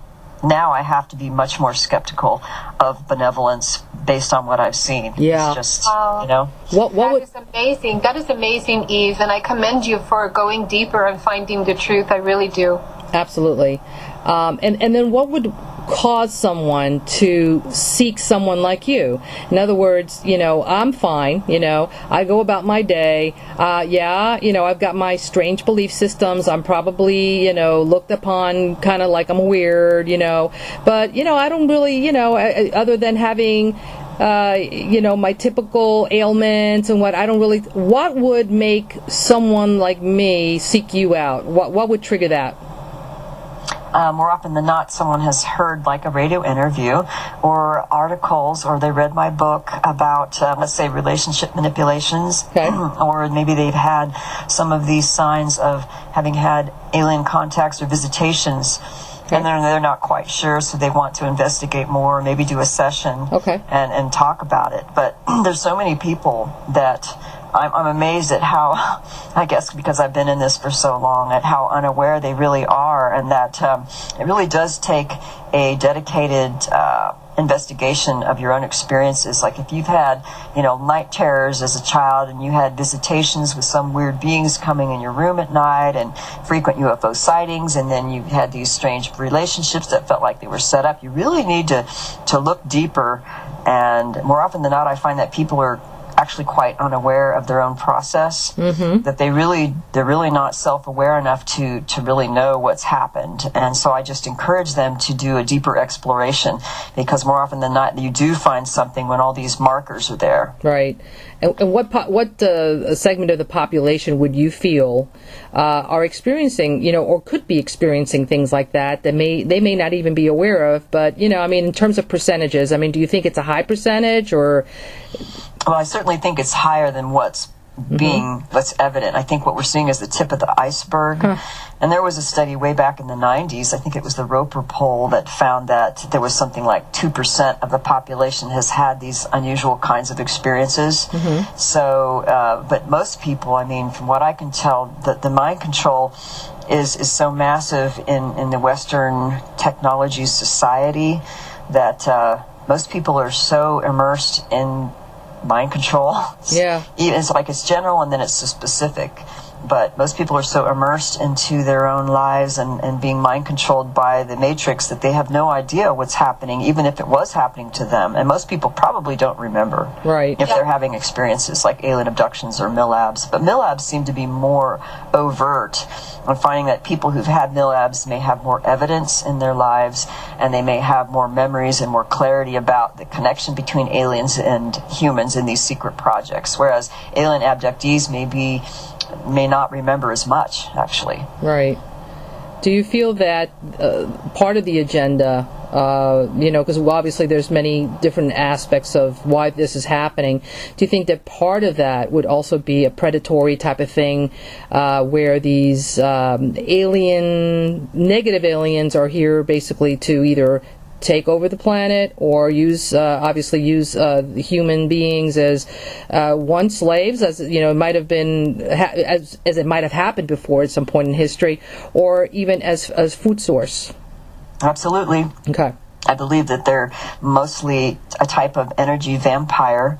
have to be much more skeptical of benevolence based on what I've seen. Yeah. It's just, That is amazing. That is amazing, Eve, and I commend you for going deeper and finding the truth. I really do. Absolutely. And then what would cause someone to seek someone like you? In other words, I'm fine, I go about my day, I've got my strange belief systems, I'm probably, looked upon kind of like I'm weird, but, I don't really, other than having, my typical ailments and what would make someone like me seek you out? What would trigger that? More often than not, someone has heard like a radio interview or articles, or they read my book about, let's say, relationship manipulations, or maybe they've had some of these signs of having had alien contacts or visitations, and they're not quite sure, so they want to investigate more, maybe do a session and talk about it. But there's so many people that I'm amazed at how, I guess because I've been in this for so long, at how unaware they really are, and that it really does take a dedicated investigation of your own experiences. Like if you've had, night terrors as a child, and you had visitations with some weird beings coming in your room at night, and frequent UFO sightings, and then you had these strange relationships that felt like they were set up, you really need to look deeper. And more often than not, I find that people are actually quite unaware of their own process, that they're really not self-aware enough to really know what's happened. And so I just encourage them to do a deeper exploration, because more often than not you do find something when all these markers are there. Right. And what segment of the population would you feel are experiencing, or could be experiencing things like that they may not even be aware of? But in terms of percentages, do you think it's a high percentage, or? Well, I certainly think it's higher than what's evident. I think what we're seeing is the tip of the iceberg. And there was a study way back in the 90s, I think it was the Roper poll, that found that there was something like 2% of the population has had these unusual kinds of experiences. So, but most people, from what I can tell, the mind control is so massive in the Western technology society that most people are so immersed in mind control. It's like it's general and then it's so specific but most people are so immersed into their own lives and being mind controlled by the Matrix that they have no idea what's happening, even if it was happening to them. And most people probably don't remember if they're having experiences like alien abductions or MILABS. But MILABS seem to be more overt. I'm finding that people who've had MILABS may have more evidence in their lives, and they may have more memories and more clarity about the connection between aliens and humans in these secret projects, whereas alien abductees may not remember as much, actually. Right. Do you feel that part of the agenda, because obviously there's many different aspects of why this is happening, do you think that part of that would also be a predatory type of thing, where these negative aliens are here basically to either take over the planet or use human beings as one slaves, as it might have been, as it might have happened before at some point in history, or even as food source? Absolutely. Okay. I believe that they're mostly a type of energy vampire.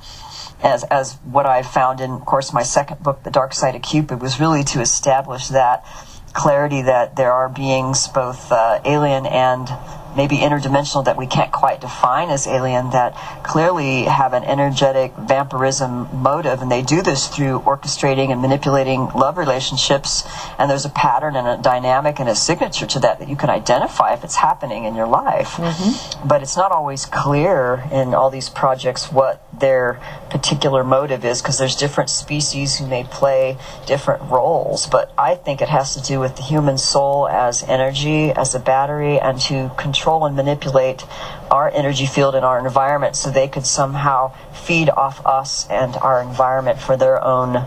As what I found in, of course, my second book, The Dark Side of Cupid, was really to establish that clarity that there are beings, both alien and maybe interdimensional, that we can't quite define as alien, that clearly have an energetic vampirism motive, and they do this through orchestrating and manipulating love relationships, and there's a pattern and a dynamic and a signature to that you can identify if it's happening in your life. Mm-hmm. But it's not always clear in all these projects what their particular motive is, because there's different species who may play different roles. But I think it has to do with the human soul as energy, as a battery, and to control and manipulate our energy field and our environment so they could somehow feed off us and our environment for their own,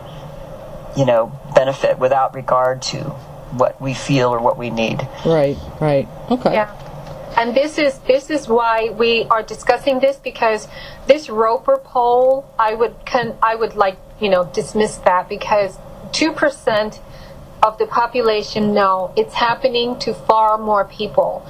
benefit, without regard to what we feel or what we need. Right. Okay. Yeah. And this is why we are discussing this, because this Roper poll, I would dismiss that, because 2% of the population know it's happening to far more people.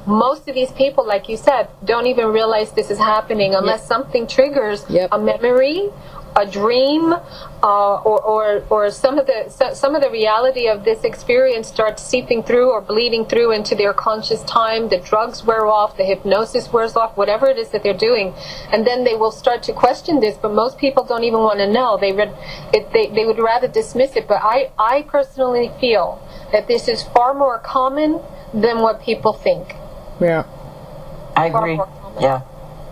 Most of these people, like you said, don't even realize this is happening unless something triggers a memory, a dream, or some of the reality of this experience starts seeping through or bleeding through into their conscious time. The drugs wear off, the hypnosis wears off, whatever it is that they're doing, and then they will start to question this. But most people don't even want to know. They would rather dismiss it. But I personally feel that this is far more common than what people think. Yeah, I agree. Yeah,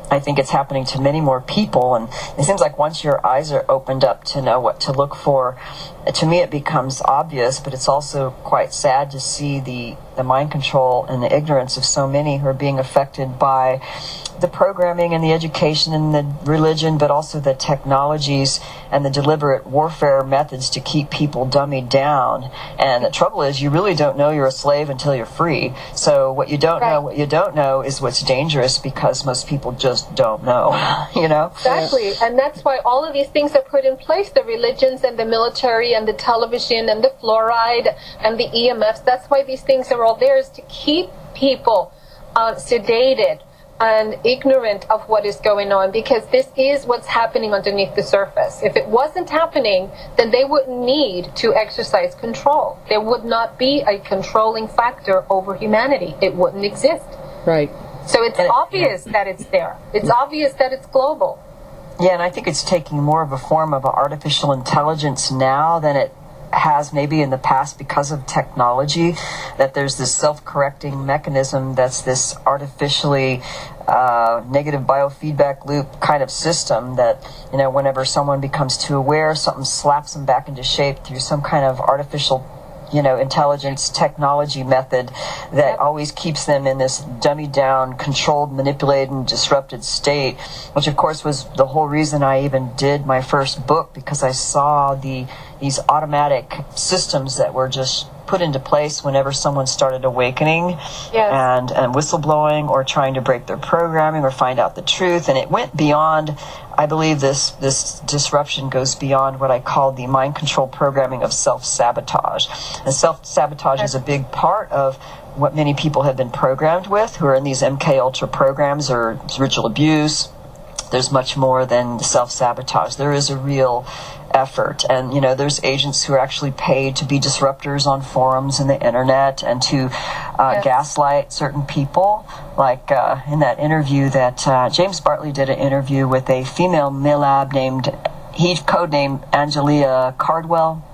I think it's happening to many more people, and it seems like once your eyes are opened up to know what to look for, to me it becomes obvious. But it's also quite sad to see the mind control and the ignorance of so many who are being affected by the programming and the education and the religion, but also the technologies and the deliberate warfare methods to keep people dummied down. And the trouble is, you really don't know you're a slave until you're free. So what you don't know is what's dangerous, because most people just don't know, Exactly. And that's why all of these things are put in place, the religions and the military and the television and the fluoride and the EMFs. That's why these things are all there, is to keep people sedated and ignorant of what is going on, because this is what's happening underneath the surface. If it wasn't happening, then they wouldn't need to exercise control. There would not be a controlling factor over humanity. It wouldn't exist. Right. So it's obvious that it's there. It's obvious that it's global. Yeah, and I think it's taking more of a form of artificial intelligence now than it has maybe in the past, because of technology, that there's this self-correcting mechanism that's this artificially negative biofeedback loop kind of system that, whenever someone becomes too aware, something slaps them back into shape through some kind of artificial intelligence technology method that always keeps them in this dummied down, controlled, manipulated, and disrupted state, which of course was the whole reason I even did my first book, because I saw these automatic systems that were just put into place whenever someone started awakening and whistleblowing or trying to break their programming or find out the truth. And it went beyond, I believe this disruption goes beyond what I call the mind control programming of self-sabotage. And self-sabotage is a big part of what many people have been programmed with, who are in these MK Ultra programs or ritual abuse, there's much more than self-sabotage. There is a real effort, and there's agents who are actually paid to be disruptors on forums and the internet, and to gaslight certain people. Like in that interview that James Bartley did, an interview with a female MILAB he codenamed Angelia Cardwell,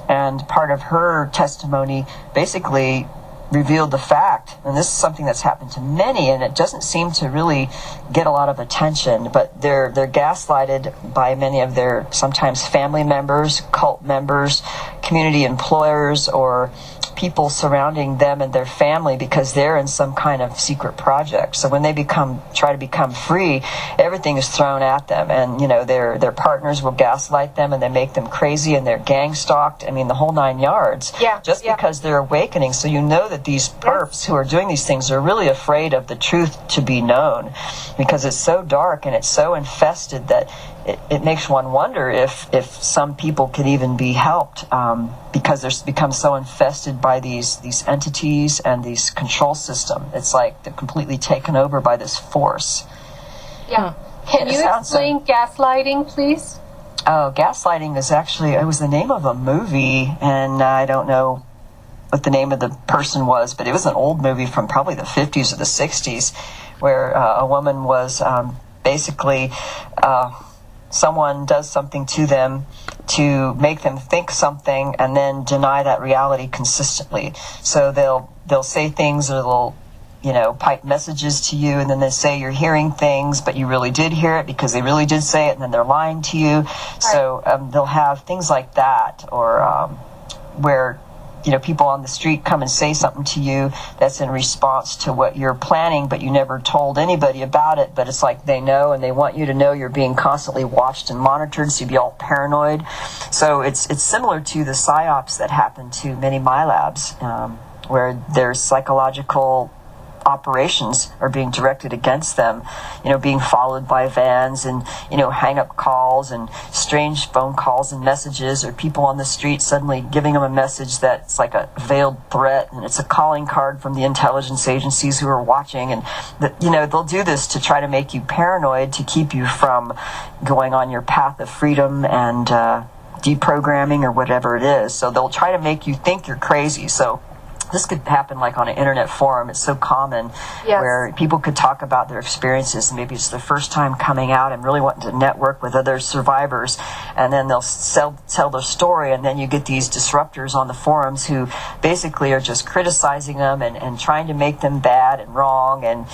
and part of her testimony basically revealed the fact, and this is something that's happened to many, and it doesn't seem to really get a lot of attention, but they're gaslighted by many of their sometimes family members, cult members, community employers, or people surrounding them and their family because they're in some kind of secret project. So when they try to become free, everything is thrown at them, and their partners will gaslight them, and they make them crazy, and they're gang stalked. I mean, the whole 9 yards. Because they're awakening. So that these perps who are doing these things are really afraid of the truth to be known, because it's so dark and it's so infested that it makes one wonder if some people could even be helped, because they're become so infested by these entities and these control system. It's like they're completely taken over by this force. Yeah. Can you explain gaslighting, please? Oh, gaslighting is actually, it was the name of a movie, and I don't know what the name of the person was, but it was an old movie from probably the 50s or the 60s, where a woman was basically someone does something to them to make them think something and then deny that reality consistently. So they'll say things, or they'll pipe messages to you, and then they say you're hearing things, but you really did hear it because they really did say it, and then they're lying to you. Right. So they'll have things like that, or where people on the street come and say something to you that's in response to what you're planning, but you never told anybody about it, but it's like they know, and they want you to know you're being constantly watched and monitored, so you'd be all paranoid. So it's similar to the psyops that happen to many MILABs, where there's psychological operations are being directed against them, being followed by vans, and hang-up calls and strange phone calls and messages, or people on the street suddenly giving them a message that's like a veiled threat, and it's a calling card from the intelligence agencies who are watching, and they'll do this to try to make you paranoid, to keep you from going on your path of freedom and deprogramming, or whatever it is. So they'll try to make you think you're crazy. So this could happen like on an internet forum. It's so common, where people could talk about their experiences, and maybe it's their first time coming out and really wanting to network with other survivors, and then they'll tell their story, and then you get these disruptors on the forums who basically are just criticizing them and trying to make them bad and wrong, and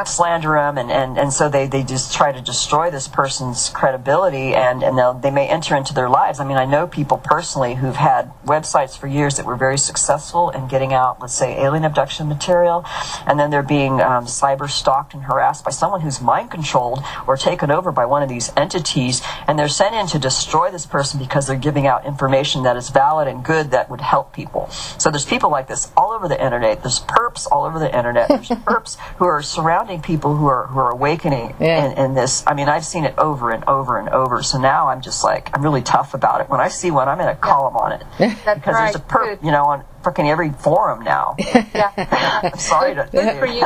slander them, and so they just try to destroy this person's credibility, and they may enter into their lives. I mean, I know people personally who've had websites for years that were very successful in getting out, let's say, alien abduction material, and then they're being cyber stalked and harassed by someone who's mind controlled or taken over by one of these entities, and they're sent in to destroy this person because they're giving out information that is valid and good that would help people. So there's people like this all over the internet. There's perps all over the internet. There's perps who are surrounding people who are awakening in this. I mean, I've seen it over and over and over. So now I'm just like, I'm really tough about it. When I see one, I'm going to call them on it. Because there's a perp, on freaking every forum now. I'm sorry to... Good for you.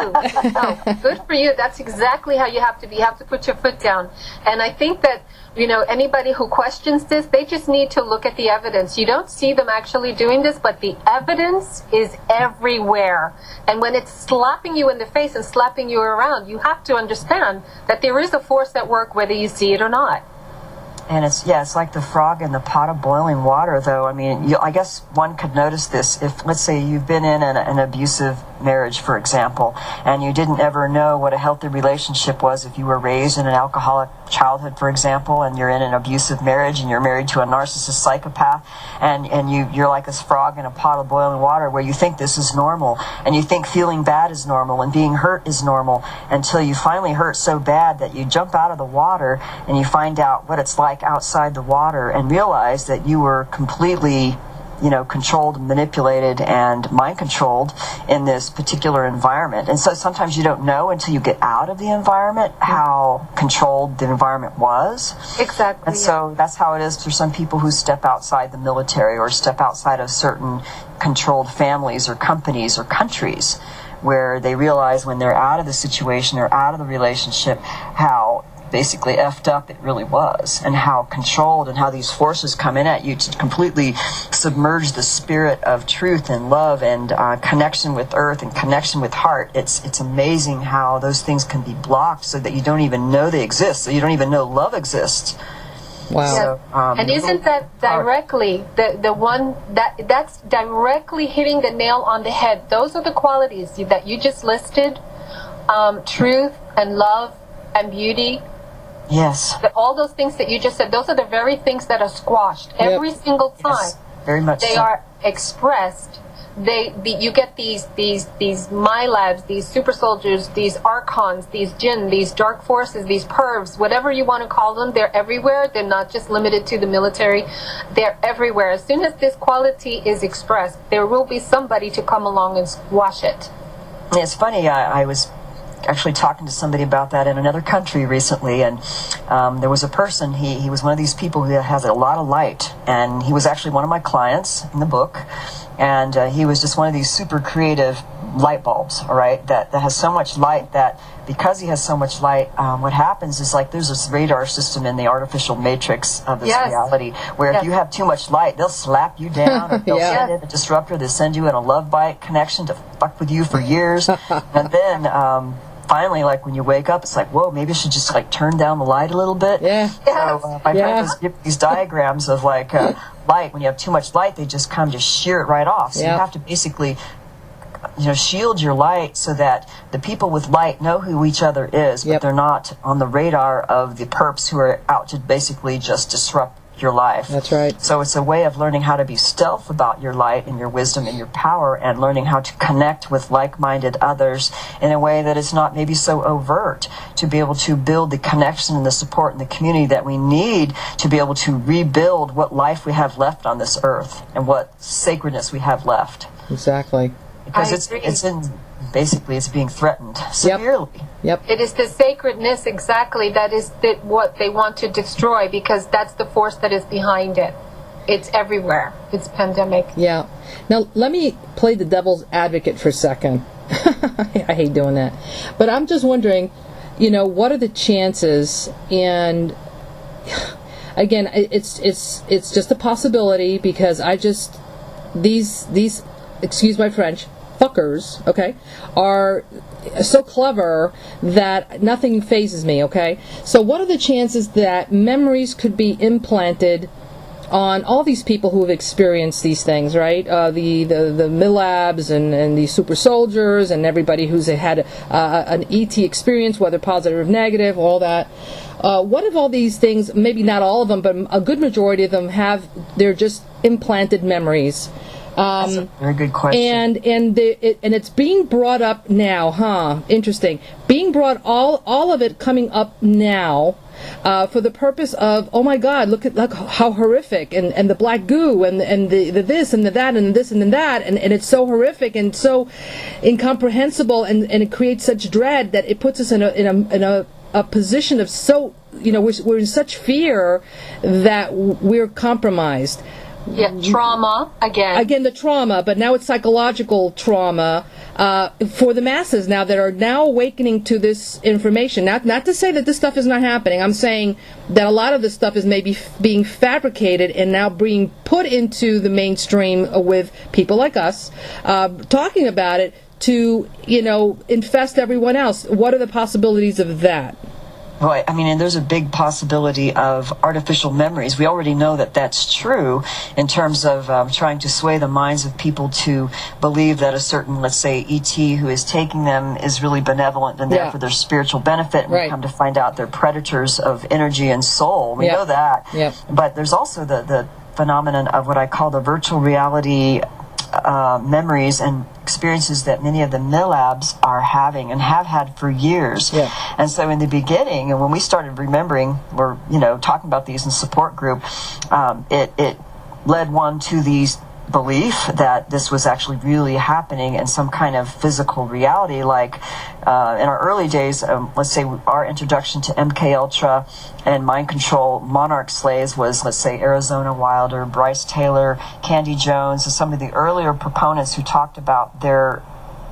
No, good for you. That's exactly how you have to be. You have to put your foot down. And I think that, anybody who questions this, they just need to look at the evidence. You don't see them actually doing this, but the evidence is everywhere. And when it's slapping you in the face and slapping you around, you have to understand that there is a force at work, whether you see it or not. And it's like the frog in the pot of boiling water, though. I mean, I guess one could notice this if, let's say, you've been in an abusive marriage, for example, and you didn't ever know what a healthy relationship was. If you were raised in an alcoholic childhood, for example, and you're in an abusive marriage, and you're married to a narcissist psychopath, and you're like this frog in a pot of boiling water, where you think this is normal, and you think feeling bad is normal, and being hurt is normal, until you finally hurt so bad that you jump out of the water, and you find out what it's like outside the water, and realize that you were completely controlled, manipulated, and mind controlled in this particular environment. And so sometimes you don't know until you get out of the environment how controlled the environment was. Exactly. And so that's how it is for some people who step outside the military or step outside of certain controlled families or companies or countries, where they realize when they're out of the situation or out of the relationship how basically effed up it really was, and how controlled, and how these forces come in at you to completely submerge the spirit of truth and love and connection with earth and connection with heart. It's amazing how those things can be blocked so that you don't even know they exist, so you don't even know love exists. Wow. So, and isn't that directly the one that's directly hitting the nail on the head? Those are the qualities that you just listed, truth and love and beauty. Yes. All those things that you just said, those are the very things that are squashed every single time. Yes, very much they so. are expressed. You get these MILABS, these super soldiers, these archons, these jinn, these dark forces, these pervs, whatever you want to call them. They're everywhere. They're not just limited to the military. They're everywhere. As soon as this quality is expressed, there will be somebody to come along and squash it. It's funny, I was actually talking to somebody about that in another country recently, and there was a person, he was one of these people who has a lot of light, and he was actually one of my clients in the book, and he was just one of these super creative light bulbs, all right, that has so much light that because he has so much light, what happens is, like, there's this radar system in the artificial matrix of this reality where if you have too much light, they'll slap you down, or they'll send in a disruptor, they'll send you in a love bite connection to fuck with you for years, and then finally, like, when you wake up, it's like, whoa, maybe I should just, like, turn down the light a little bit. So my friend was giving these diagrams of, like, light. When you have too much light, they just kind of just shear it right off. So you have to basically, shield your light so that the people with light know who each other is, but they're not on the radar of the perps who are out to basically just disrupt your life. That's right. So it's a way of learning how to be stealth about your light and your wisdom and your power, and learning how to connect with like-minded others in a way that is not maybe so overt, to be able to build the connection and the support and the community that we need to be able to rebuild what life we have left on this earth and what sacredness we have left. Exactly. Because it's being threatened severely. It is the sacredness, exactly, that is what they want to destroy, because that's the force that is behind it. It's everywhere. It's pandemic. Yeah. Now, let me play the devil's advocate for a second. I hate doing that. But I'm just wondering, what are the chances? And again, it's just a possibility, because these excuse my French, fuckers, okay, are so clever that nothing phases me, okay? So what are the chances that memories could be implanted on all these people who have experienced these things, right? The MILABS and the Super Soldiers and everybody who's had an ET experience, whether positive or negative, all that. What if all these things, maybe not all of them, but a good majority of them they're just implanted memories? That's a very good question. And it's being brought up now, Interesting. Being brought all of it coming up now, for the purpose of, oh my God, look how horrific, and the black goo, and the this and the that and this and the that, and it's so horrific and so incomprehensible, and it creates such dread that it puts us in a position of we're in such fear that we're compromised. Trauma again the trauma, but now it's psychological trauma for the masses now that are now awakening to this information. Not to say that this stuff is not happening. I'm saying that a lot of this stuff is maybe being fabricated and now being put into the mainstream with people like us talking about it to infest everyone else. What are the possibilities of that? Well, I mean, and there's a big possibility of artificial memories. We already know that that's true in terms of trying to sway the minds of people to believe that a certain, let's say, ET who is taking them is really benevolent and there for their spiritual benefit. And we come to find out they're predators of energy and soul. We know that. But there's also the phenomenon of what I call the virtual reality memories and experiences that many of the MILABs are having and have had for years. And so in the beginning, and when we started remembering, or talking about these in support group, it led one to these belief that this was actually really happening in some kind of physical reality. Like in our early days, let's say our introduction to MK Ultra and mind control monarch slaves was, let's say, Arizona Wilder, Bryce Taylor, Candy Jones, and some of the earlier proponents who talked about their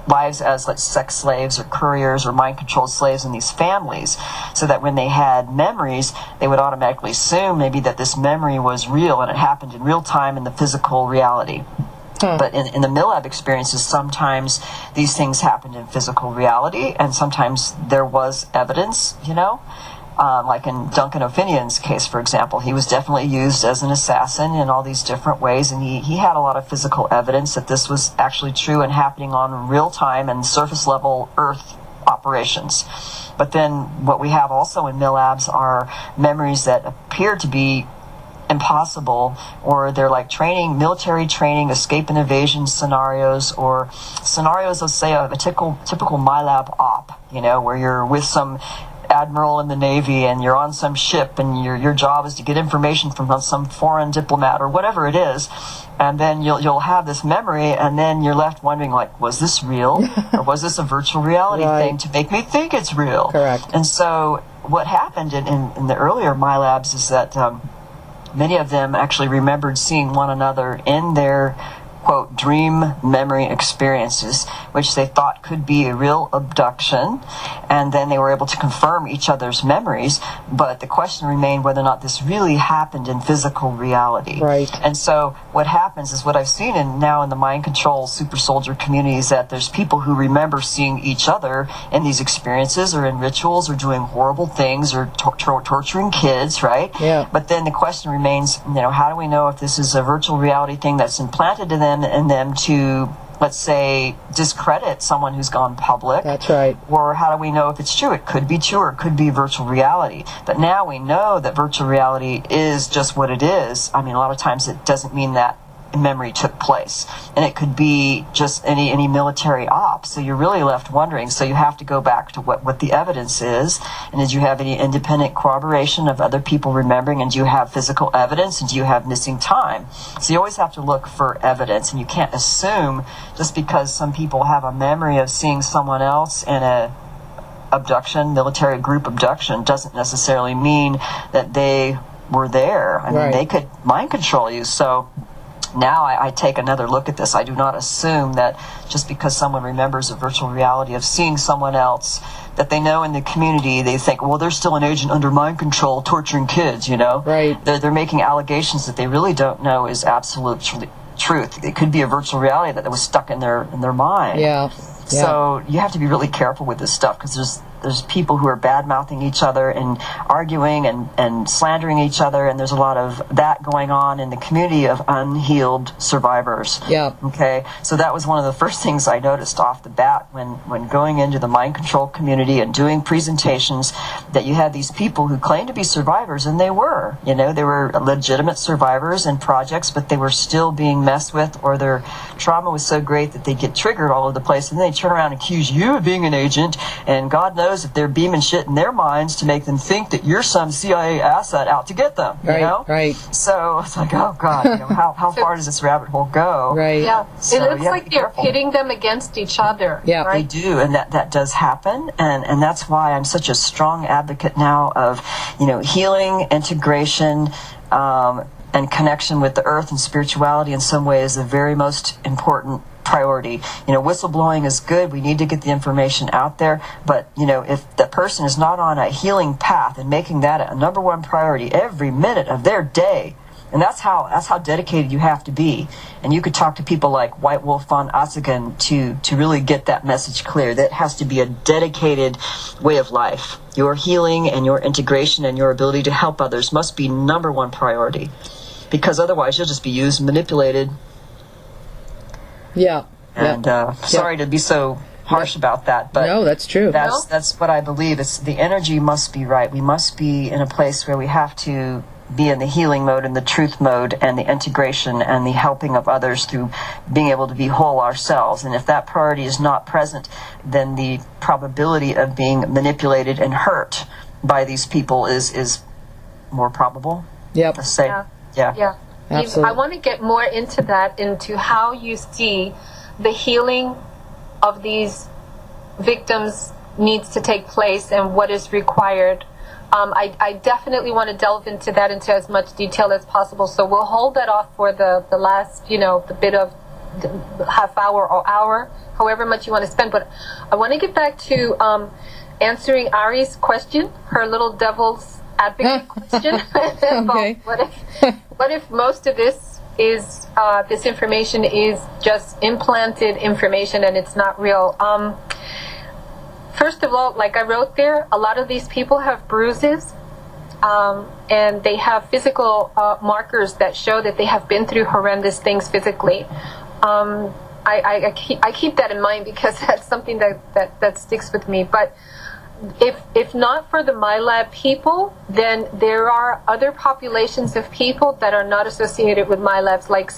lives as like sex slaves or couriers or mind controlled slaves in these families, so that when they had memories, they would automatically assume maybe that this memory was real and it happened in real time in the physical reality. But in the MILAB experiences, sometimes these things happened in physical reality, and sometimes there was evidence, like in Duncan O'Finion's case, for example. He was definitely used as an assassin in all these different ways, and he had a lot of physical evidence that this was actually true and happening on real time and surface level Earth operations. But then what we have also in MILABs are memories that appear to be impossible, or they're like military training, escape and evasion scenarios, or scenarios, let's say, of a typical MILAB op, where you're with some admiral in the Navy and you're on some ship and your job is to get information from some foreign diplomat or whatever it is, and then you'll have this memory, and then you're left wondering, like, was this real or was this a virtual reality thing to make me think it's real? Correct. And so what happened in the earlier MILABs is that many of them actually remembered seeing one another in their, quote, dream memory experiences, which they thought could be a real abduction, and then they were able to confirm each other's memories, but the question remained whether or not this really happened in physical reality. Right. And so what happens is, what I've seen now in the mind control super soldier community, is that there's people who remember seeing each other in these experiences or in rituals or doing horrible things or torturing kids, right? Yeah. But then the question remains, how do we know if this is a virtual reality thing that's implanted in them to, let's say, discredit someone who's gone public? That's right. Or how do we know if it's true? It could be true, or it could be virtual reality. But now we know that virtual reality is just what it is. I mean, a lot of times it doesn't mean that memory took place, and it could be just any military op. So you're really left wondering. So you have to go back to what the evidence is, and did you have any independent corroboration of other people remembering, and do you have physical evidence, and do you have missing time? So you always have to look for evidence, and you can't assume just because some people have a memory of seeing someone else in a abduction, military group abduction, doesn't necessarily mean that they were there. I mean, they could mind control you. So now I take another look at this. I do not assume that just because someone remembers a virtual reality of seeing someone else that they know in the community, they think, well, they're still an agent under mind control torturing kids, Right. They're making allegations that they really don't know is absolute truth. It could be a virtual reality that was stuck in their mind. Yeah. So you have to be really careful with this stuff, because there's people who are bad-mouthing each other and arguing and slandering each other, and there's a lot of that going on in the community of unhealed survivors. Yeah. Okay? So that was one of the first things I noticed off the bat when going into the mind control community and doing presentations, that you had these people who claimed to be survivors, and they were. They were legitimate survivors in projects, but they were still being messed with, or their trauma was so great that they get triggered all over the place, and then they turn around and accuse you of being an agent, and God knows if they're beaming shit in their minds to make them think that you're some CIA asset out to get them, Right. So it's like, oh God, how far does this rabbit hole go? Right. Yeah. So it looks like they're pitting them against each other. Yeah. Right? They do, and that does happen, and that's why I'm such a strong advocate now of, healing, integration, and connection with the earth and spirituality in some way is the very most important priority. Whistleblowing is good. We need to get the information out there. But, if the person is not on a healing path and making that a number one priority every minute of their day, and that's how dedicated you have to be. And you could talk to people like White Wolf von Ossigan to really get that message clear. That has to be a dedicated way of life. Your healing and your integration and your ability to help others must be number one priority. Because otherwise you'll just be used, manipulated. Yeah. And sorry to be so harsh about that, but no, that's true. That's what I believe. It's the energy must be right. We must be in a place where we have to be in the healing mode and the truth mode and the integration and the helping of others through being able to be whole ourselves. And if that priority is not present, then the probability of being manipulated and hurt by these people is more probable. Yep. Let's say. Yeah. Absolutely. I want to get more into that, into how you see the healing of these victims needs to take place and what is required. I definitely want to delve into that into as much detail as possible. So we'll hold that off for the last, the bit of the half hour or hour, however much you want to spend. But I want to get back to answering Ari's question, her little devil's advocate question. Okay. What if most of this is this information is just implanted information and it's not real? First of all, like I wrote there, a lot of these people have bruises, and they have physical markers that show that they have been through horrendous things physically. I keep that in mind because that's something that sticks with me. But if not for the MILAB people, then there are other populations of people that are not associated with MILABs, like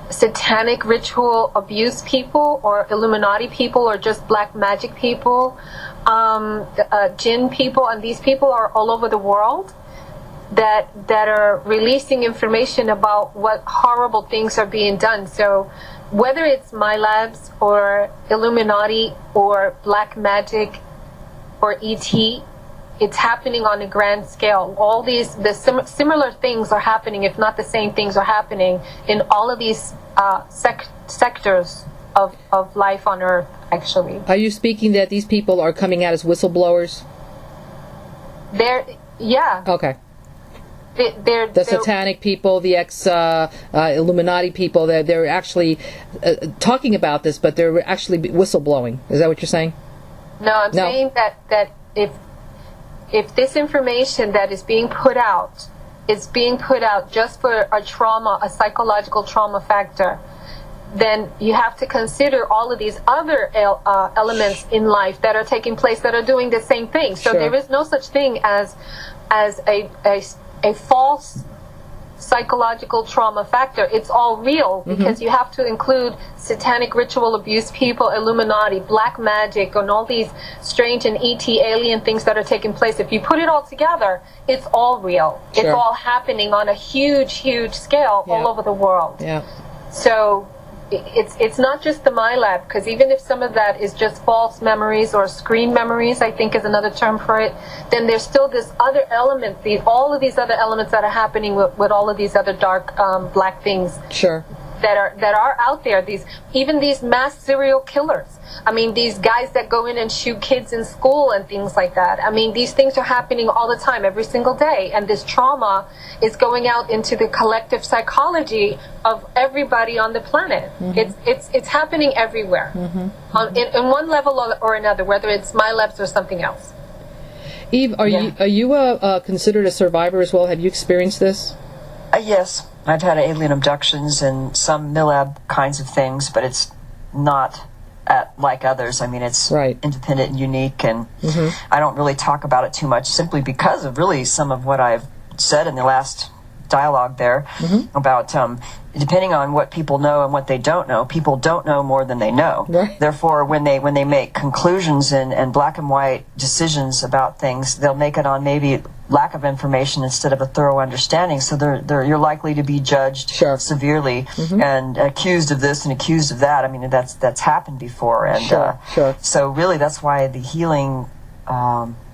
satanic ritual abuse people, or Illuminati people, or just black magic people, Jin people, and these people are all over the world that are releasing information about what horrible things are being done. So whether it's MILABs or Illuminati or black magic or ET, it's happening on a grand scale. All these similar things are happening, if not the same things are happening in all of these sectors of life on Earth, actually. Are you speaking that these people are coming out as whistleblowers? Yeah. Okay. They're satanic people, the Illuminati people, they're actually talking about this, but they're actually whistleblowing. Is that what you're saying? No, I'm saying that if this information that is being put out is being put out just for a psychological trauma factor, then you have to consider all of these other elements in life that are taking place that are doing the same thing. So there is no such thing as a false psychological trauma factor. It's all real, because you have to include satanic ritual abuse people, Illuminati, black magic, and all these strange and ET alien things that are taking place. If you put it all together, it's all real. It's all happening on a huge scale all over the world. So it's not just the MILAB, because even if some of that is just false memories or screen memories, I think is another term for it, then there's still this other element, all of these other elements that are happening with all of these other dark black things. That are out there. Even these mass serial killers. I mean, these guys that go in and shoot kids in school and things like that. I mean, these things are happening all the time, every single day, and this trauma is going out into the collective psychology of everybody on the planet. It's happening everywhere, in one level or another, whether it's MILABs or something else. Eve, are you considered a survivor as well? Have you experienced this? Yes. I've had alien abductions and some MILAB kinds of things, but it's not like others. I mean, it's independent and unique, and I don't really talk about it too much, simply because of really some of what I've said in the last dialogue there about depending on what people know and what they don't know, people don't know more than they know. Therefore, when they make conclusions and black and white decisions about things, they'll make it on maybe lack of information instead of a thorough understanding. So you're likely to be judged severely and accused of this and accused of that. I mean, that's happened before, and so really that's why the healing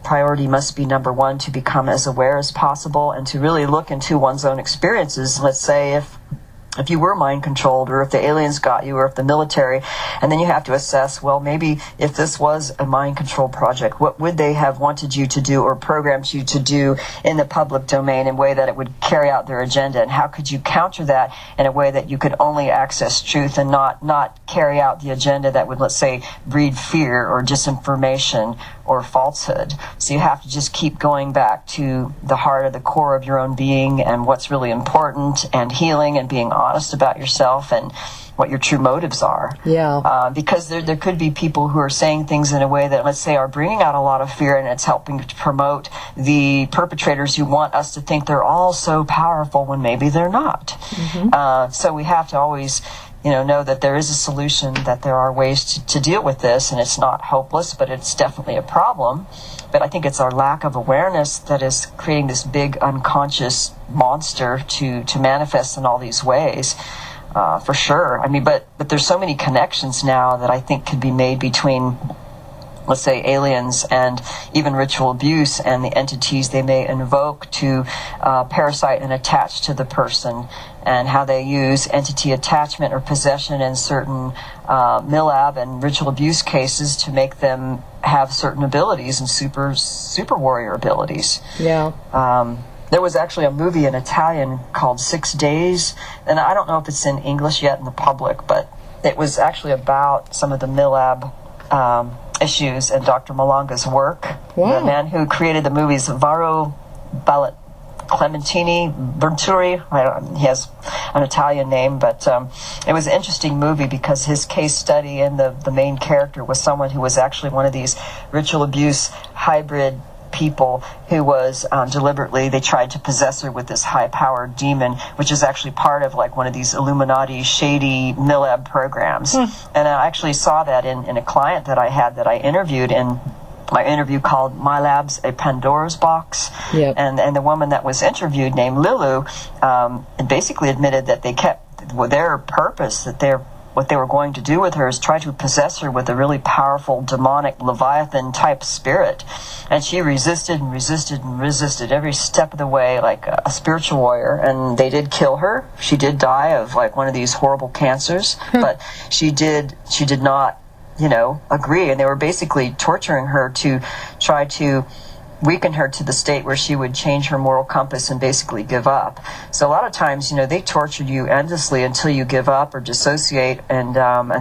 priority must be number one, to become as aware as possible and to really look into one's own experiences. Let's say if you were mind controlled, or if the aliens got you, or if the military, and then you have to assess, well, maybe if this was a mind control project, what would they have wanted you to do or programmed you to do in the public domain in a way that it would carry out their agenda, and how could you counter that in a way that you could only access truth and not carry out the agenda that would, let's say, breed fear or disinformation or falsehood. So you have to just keep going back to the heart of the core of your own being and what's really important, and healing and being honest about yourself and what your true motives are. Because there could be people who are saying things in a way that, let's say, are bringing out a lot of fear, and it's helping to promote the perpetrators who want us to think they're all so powerful when maybe they're not. So we have to always know that there is a solution, that there are ways to deal with this, and it's not hopeless, but it's definitely a problem. But I think it's our lack of awareness that is creating this big unconscious monster to manifest in all these ways, for sure. I mean, but there's so many connections now that I think could be made between, let's say, aliens and even ritual abuse and the entities they may invoke to parasite and attach to the person, and how they use entity attachment or possession in certain MILAB and ritual abuse cases to make them have certain abilities and super warrior abilities. Yeah. There was actually a movie in Italian called 6 Days, and I don't know if it's in English yet in the public, but it was actually about some of the MILAB issues and Dr. Malanga's work. Wow. The man who created the movies, Varo Clementini Venturi. He has an Italian name, but it was an interesting movie because his case study and the main character was someone who was actually one of these ritual abuse hybrid people who was deliberately, they tried to possess her with this high-powered demon, which is actually part of like one of these Illuminati shady MILAB programs. And I actually saw that in a client that I had that I interviewed in my interview called MILABS, a Pandora's Box. Yep. And the woman that was interviewed, named Lilu, basically admitted that they kept their purpose, that what they were going to do with her is try to possess her with a really powerful demonic Leviathan type spirit. And she resisted and resisted and resisted every step of the way, like a spiritual warrior. And they did kill her. She did die of like one of these horrible cancers, but she did not, agree. And they were basically torturing her to try to weaken her to the state where she would change her moral compass and basically give up. So a lot of times, they torture you endlessly until you give up or dissociate, and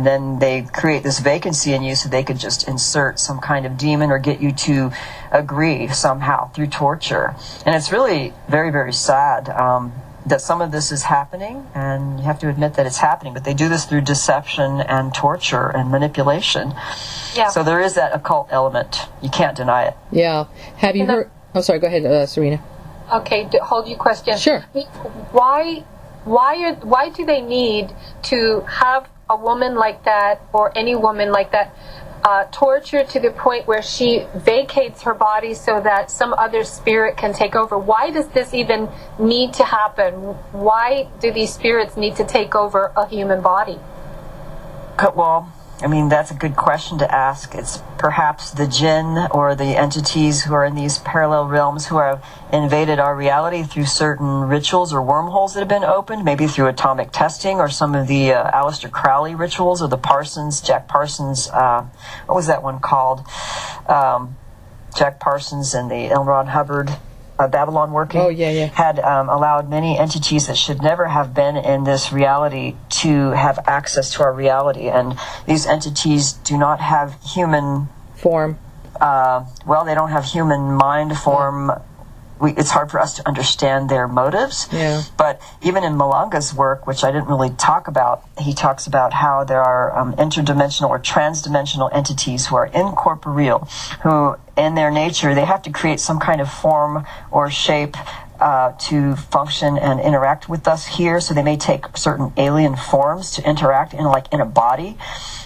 then they create this vacancy in you so they could just insert some kind of demon or get you to agree somehow through torture. And it's really very, very sad that some of this is happening, and you have to admit that it's happening, but they do this through deception and torture and manipulation. Yeah. So there is that occult element. You can't deny it. Yeah. Have you heard... Oh, sorry. Go ahead, Serena. Okay. Hold your question. Sure. Why do they need to have a woman like that, or any woman like that, tortured to the point where she vacates her body so that some other spirit can take over? Why does this even need to happen? Why do these spirits need to take over a human body? Well, I mean, that's a good question to ask. It's perhaps the Jin or the entities who are in these parallel realms who have invaded our reality through certain rituals or wormholes that have been opened, maybe through atomic testing or some of the Aleister Crowley rituals or the Jack Parsons, what was that one called? Jack Parsons and the L. Ron Hubbard Babylon working. Oh, yeah. Had allowed many entities that should never have been in this reality to have access to our reality. And these entities do not have human form. They don't have human mind form. It's hard for us to understand their motives. Yeah. But even in Malanga's work, which I didn't really talk about, he talks about how there are interdimensional or transdimensional entities who are incorporeal, who in their nature, they have to create some kind of form or shape to function and interact with us here. So they may take certain alien forms to interact in a body.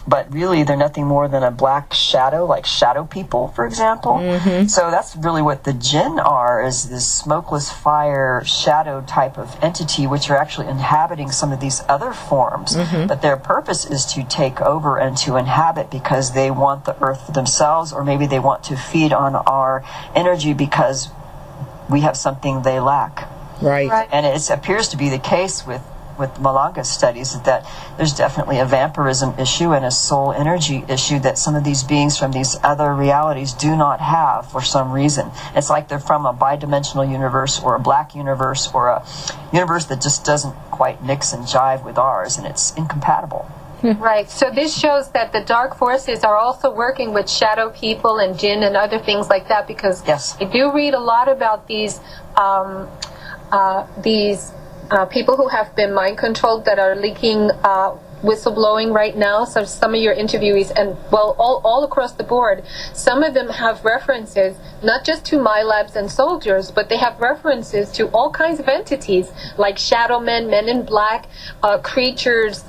But really, they're nothing more than a black shadow, like shadow people, for example. Mm-hmm. So that's really what the Jinn are, is this smokeless fire shadow type of entity, which are actually inhabiting some of these other forms. Mm-hmm. But their purpose is to take over and to inhabit because they want the earth for themselves, or maybe they want to feed on our energy because we have something they lack. Right. And it appears to be the case with Malanga's studies that there's definitely a vampirism issue and a soul energy issue that some of these beings from these other realities do not have for some reason. It's like they're from a bidimensional universe or a black universe or a universe that just doesn't quite mix and jive with ours, and it's incompatible. Right. So this shows that the dark forces are also working with shadow people and jinn and other things like that, because yes. I do read a lot about these people who have been mind controlled that are leaking whistleblowing right now. So some of your interviewees, and well, all across the board, some of them have references not just to MILABS and soldiers, but they have references to all kinds of entities like shadow men, men in black, creatures,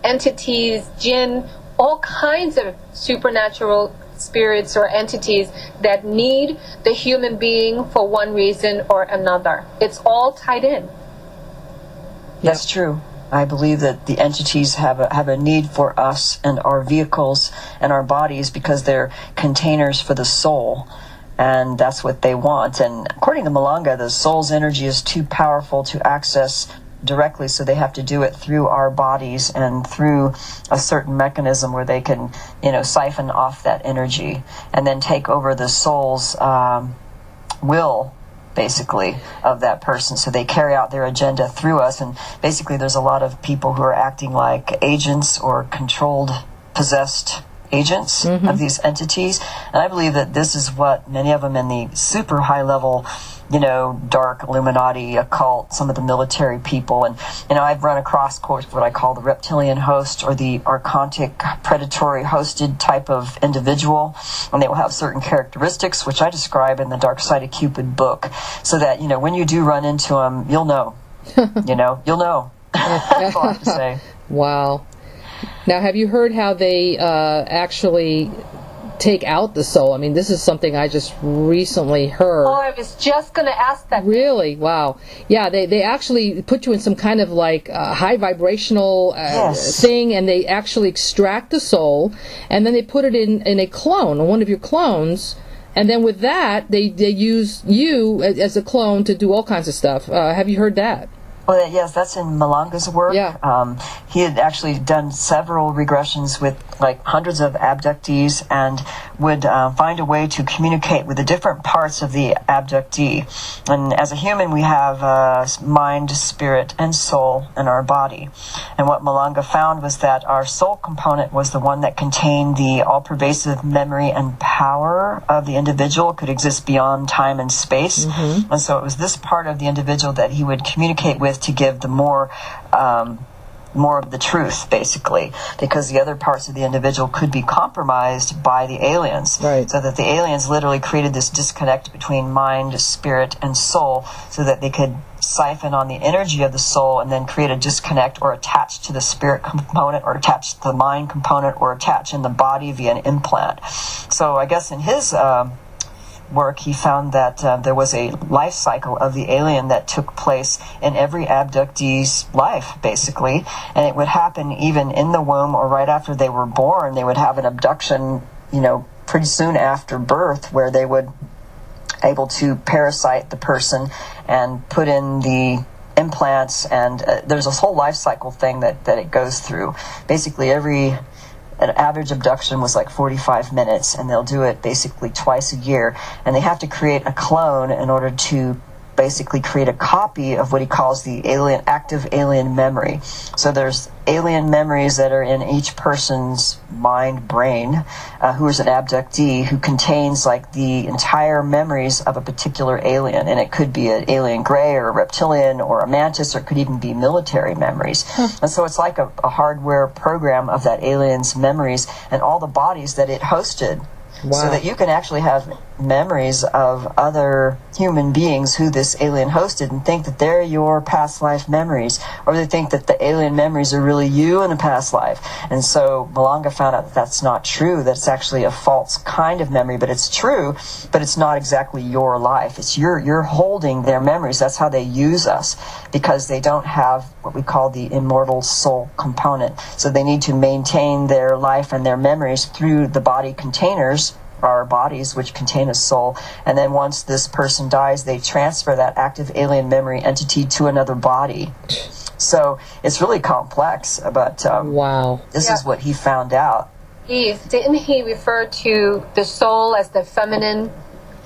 entities, jinn, all kinds of supernatural spirits or entities that need the human being for one reason or another. It's all tied in. That's true. I believe that the entities have a need for us and our vehicles and our bodies because they're containers for the soul, and that's what they want. And according to Malanga, the soul's energy is too powerful to access directly, so they have to do it through our bodies and through a certain mechanism where they can, siphon off that energy and then take over the soul's will, basically, of that person. So they carry out their agenda through us, and basically there's a lot of people who are acting like agents or controlled, possessed agents of these entities. And I believe that this is what many of them in the super high level, dark Illuminati, occult, some of the military people, and I've run across, of course, what I call the reptilian host or the archontic predatory hosted type of individual, and they will have certain characteristics which I describe in the Dark Side of Cupid book, so that when you do run into them, you'll know. You'll know. That's all I have to say. Wow. Now, have you heard how they actually take out the soul? I mean, this is something I just recently heard. Oh, I was just going to ask that. Really? Wow. Yeah, they actually put you in some kind of like high vibrational thing, and they actually extract the soul, and then they put it in a clone, one of your clones, and then with that, they use you as a clone to do all kinds of stuff. Have you heard that? Well, yes, that's in Malanga's work. Yeah. He had actually done several regressions with like hundreds of abductees and would find a way to communicate with the different parts of the abductee. And as a human, we have mind, spirit, and soul in our body. And what Malanga found was that our soul component was the one that contained the all-pervasive memory and power of the individual, could exist beyond time and space. And so it was this part of the individual that he would communicate with to give the more of the truth, basically, because the other parts of the individual could be compromised by the aliens. Right. So that the aliens literally created this disconnect between mind, spirit, and soul, so that they could siphon on the energy of the soul and then create a disconnect or attach to the spirit component or attach to the mind component or attach in the body via an implant. So I guess in his work, he found that there was a life cycle of the alien that took place in every abductee's life, basically, and it would happen even in the womb or right after they were born. They would have an abduction, pretty soon after birth, where they would able to parasite the person and put in the implants, and there's this whole life cycle thing that it goes through. Basically, an average abduction was like 45 minutes, and they'll do it basically twice a year. And they have to create a clone in order to basically create a copy of what he calls the active alien memory. So there's alien memories that are in each person's mind, brain, who is an abductee, who contains like the entire memories of a particular alien. And it could be an alien gray or a reptilian or a mantis, or it could even be military memories. And so it's like a hardware program of that alien's memories and all the bodies that it hosted. Wow. So that you can actually have memories of other human beings who this alien hosted and think that they're your past life memories, or they think that the alien memories are really you in a past life. And so Malanga found out that that's not true, that it's actually a false kind of memory, but it's true, but it's not exactly your life. It's you're holding their memories. That's how they use us, because they don't have what we call the immortal soul component. So they need to maintain their life and their memories through the body containers, our bodies, which contain a soul. And then once this person dies, they transfer that active alien memory entity to another body. So it's really complex, but wow, this is what he found out. Didn't he refer to the soul as the feminine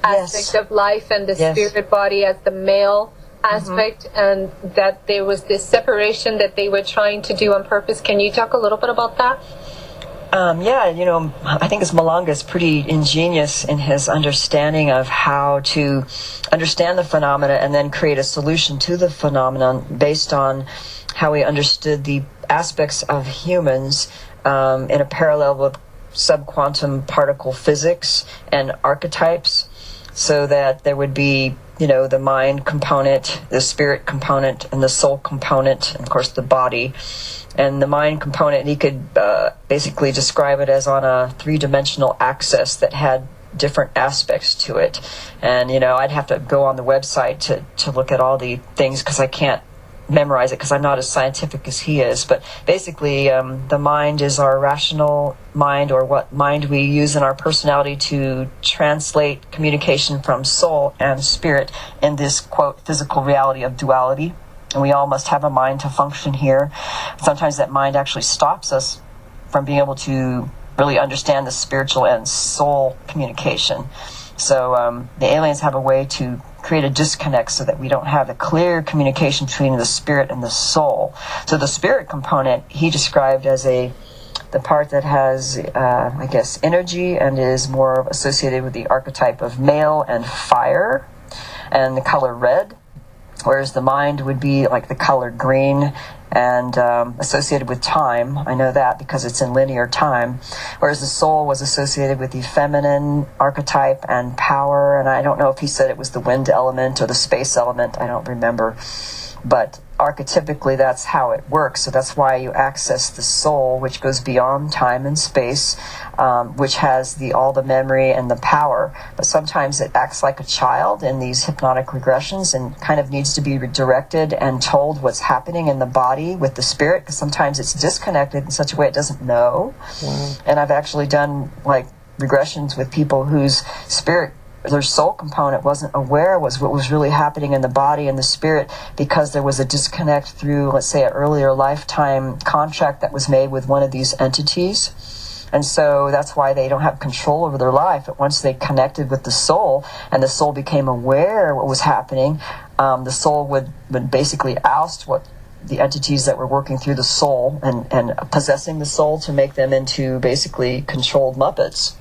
aspect of life and the spirit body as the male aspect, and that there was this separation that they were trying to do on purpose? Can you talk a little bit about that? I think Malanga is pretty ingenious in his understanding of how to understand the phenomena and then create a solution to the phenomenon based on how he understood the aspects of humans in a parallel with subquantum particle physics and archetypes, so that there would be, the mind component, the spirit component, and the soul component, and of course the body. And the mind component, he could basically describe it as on a three-dimensional axis that had different aspects to it. And, I'd have to go on the website to look at all the things, because I can't memorize it because I'm not as scientific as he is. But basically, the mind is our rational mind, or what mind we use in our personality to translate communication from soul and spirit in this, quote, physical reality of duality. And we all must have a mind to function here. Sometimes that mind actually stops us from being able to really understand the spiritual and soul communication. So the aliens have a way to create a disconnect so that we don't have a clear communication between the spirit and the soul. So the spirit component, he described as the part that has, energy and is more associated with the archetype of male and fire and the color red. Whereas the mind would be like the color green and associated with time. I know that because it's in linear time. Whereas the soul was associated with the feminine archetype and power. And I don't know if he said it was the wind element or the space element. I don't remember. But archetypically, that's how it works. So that's why you access the soul, which goes beyond time and space, which has all the memory and the power. But sometimes it acts like a child in these hypnotic regressions and kind of needs to be redirected and told what's happening in the body with the spirit, because sometimes it's disconnected in such a way it doesn't know. Wow. And I've actually done regressions with people whose spirit, their soul component, wasn't aware was what was really happening in the body and the spirit, because there was a disconnect through, let's say, an earlier lifetime contract that was made with one of these entities. And so that's why they don't have control over their life. But once they connected with the soul and the soul became aware what was happening, the soul would basically oust what the entities that were working through the soul and possessing the soul to make them into basically controlled Muppets,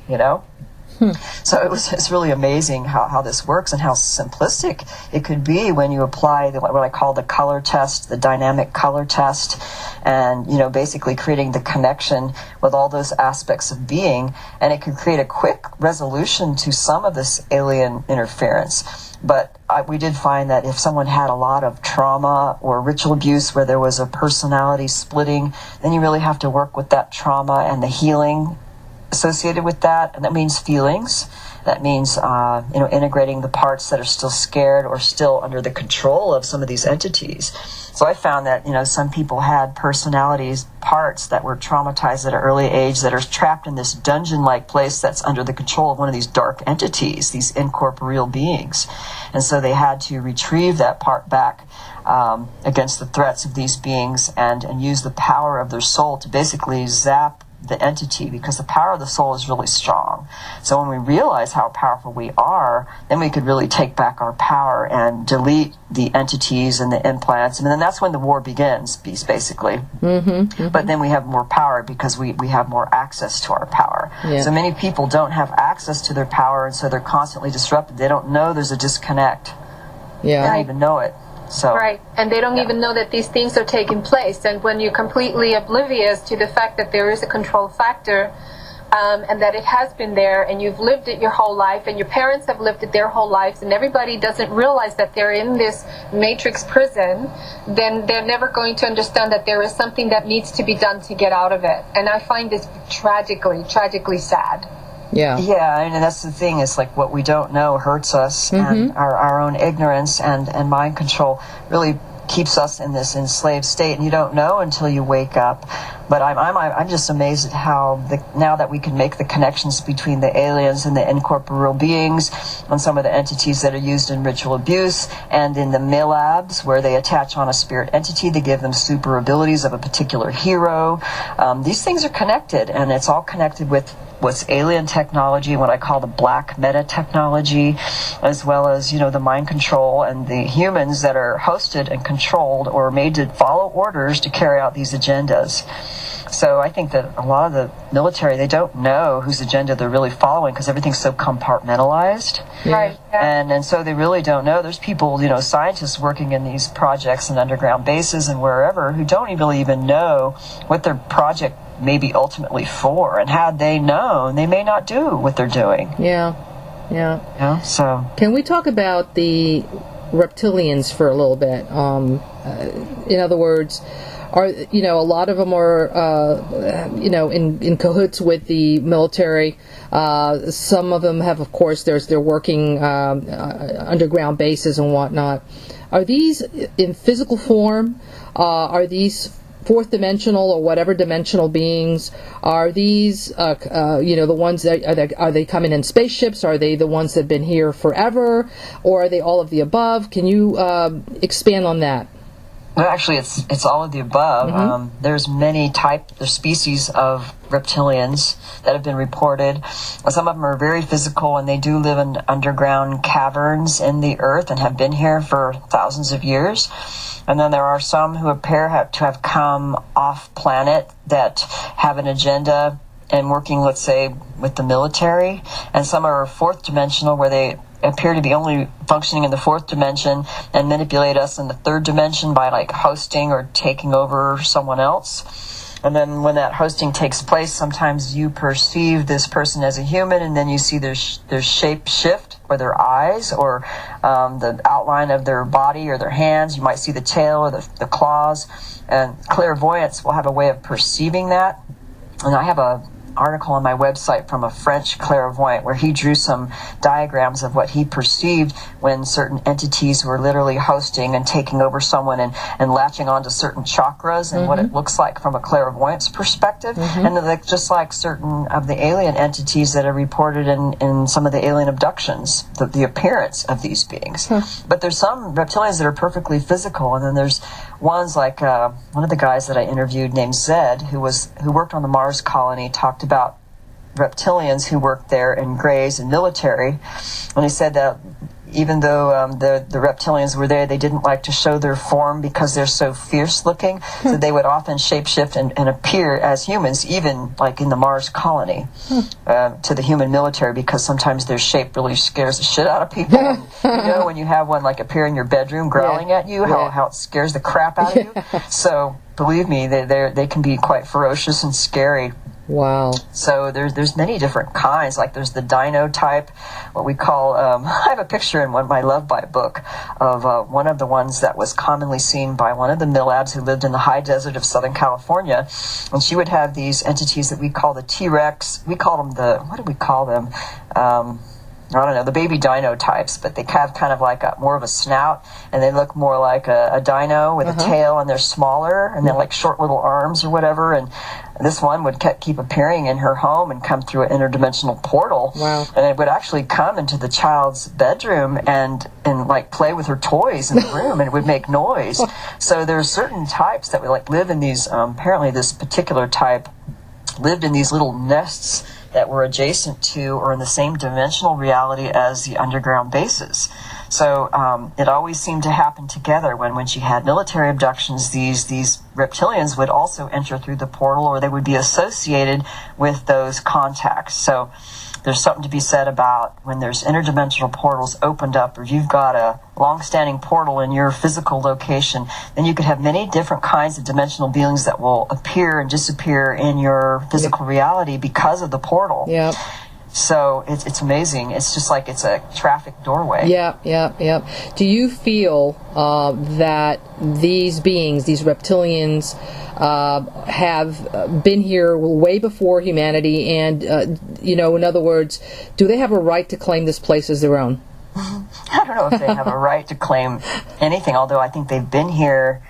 So it's really amazing how this works and how simplistic it could be when you apply what I call the color test, the dynamic color test, and basically creating the connection with all those aspects of being, and it could create a quick resolution to some of this alien interference. But we did find that if someone had a lot of trauma or ritual abuse where there was a personality splitting, then you really have to work with that trauma and the healing associated with that, and that means feelings. That means integrating the parts that are still scared or still under the control of some of these entities. So I found that some people had personalities, parts that were traumatized at an early age, that are trapped in this dungeon-like place that's under the control of one of these dark entities, these incorporeal beings, and so they had to retrieve that part back against the threats of these beings and use the power of their soul to basically zap the entity, because the power of the soul is really strong. So when we realize how powerful we are, then we could really take back our power and delete the entities and the implants, and then that's when the war begins, basically. But then we have more power because we have more access to our power. So many people don't have access to their power, and so they're constantly disrupted. They don't know there's a disconnect. They don't even know it. So, right, and they don't even know that these things are taking place. And when you're completely oblivious to the fact that there is a control factor, and that it has been there, and you've lived it your whole life, and your parents have lived it their whole lives, and everybody doesn't realize that they're in this matrix prison, then they're never going to understand that there is something that needs to be done to get out of it. And I find this tragically sad. Yeah, and that's the thing, is what we don't know hurts us, and our own ignorance and mind control really keeps us in this enslaved state, and you don't know until you wake up. But I'm just amazed at how now that we can make the connections between the aliens and the incorporeal beings and some of the entities that are used in ritual abuse and in the MILABS, where they attach on a spirit entity, they give them super abilities of a particular hero. These things are connected, and it's all connected with what's alien technology, what I call the black meta technology, as well as the mind control and the humans that are hosted and controlled or made to follow orders to carry out these agendas. So I think that a lot of the military, they don't know whose agenda they're really following because everything's so compartmentalized. Yeah. Right. Yeah. And so they really don't know. There's people, scientists working in these projects and underground bases and wherever who don't really even know what their project may be ultimately for. And had they known, they may not do what they're doing. Yeah. So can we talk about the reptilians for a little bit? In other words, are a lot of them are in cahoots with the military. Some of them have, of course, they're working underground bases and whatnot. Are these in physical form? Are these fourth dimensional or whatever dimensional beings? Are these the ones that are they coming in spaceships? Are they the ones that have been here forever, or are they all of the above? Can you expand on that? Well, actually, it's all of the above. Mm-hmm. There's there's species of reptilians that have been reported. Some of them are very physical, and they do live in underground caverns in the earth and have been here for thousands of years. And then there are some who appear to have come off planet that have an agenda and working, let's say, with the military. And some are fourth dimensional, where they appear to be only functioning in the fourth dimension and manipulate us in the third dimension by hosting or taking over someone else. And then when that hosting takes place, sometimes you perceive this person as a human, and then you see their shape shift, or their eyes, or the outline of their body or their hands. You might see the tail or the claws. And clairvoyants will have a way of perceiving that. And I have a article on my website from a French clairvoyant where he drew some diagrams of what he perceived when certain entities were literally hosting and taking over someone and latching onto certain chakras and what it looks like from a clairvoyant's perspective. And then just like certain of the alien entities that are reported in some of the alien abductions, the appearance of these beings. But there's some reptilians that are perfectly physical, and then there's ones like one of the guys that I interviewed named Zed, who worked on the Mars colony, talked about reptilians who worked there in Greys and military, and he said that even though the reptilians were there, they didn't like to show their form because they're so fierce looking, so they would often shapeshift and appear as humans, even like in the Mars colony, to the human military, because sometimes their shape really scares the shit out of people. And, when you have one appear in your bedroom growling at you, how it scares the crap out of you. So believe me, they can be quite ferocious and scary. Wow. So there's many different kinds. Like there's the dino type, what we call, I have a picture in my Love By book of one of the ones that was commonly seen by one of the MILABS who lived in the high desert of Southern California. And she would have these entities that we call the T-Rex. We call them what do we call them? I don't know, the baby dino types, but they have kind of more of a snout, and they look more like a dino with a tail, and they're smaller, and they're like short little arms or whatever. And this one would keep appearing in her home and come through an interdimensional portal. Wow. And it would actually come into the child's bedroom and play with her toys in the room, and it would make noise. So there's certain types that would live in these, apparently this particular type lived in these little nests that were adjacent to or in the same dimensional reality as the underground bases. So it always seemed to happen together. When she had military abductions, these reptilians would also enter through the portal, or they would be associated with those contacts. So there's something to be said about when there's interdimensional portals opened up, or you've got a long-standing portal in your physical location, then you could have many different kinds of dimensional beings that will appear and disappear in your physical reality because of the portal. Yeah. So it's amazing. It's just like it's a traffic doorway. Yeah. Do you feel that these beings, these reptilians, have been here way before humanity, and in other words, do they have a right to claim this place as their own? I don't know if they have a right to claim anything, although I think they've been here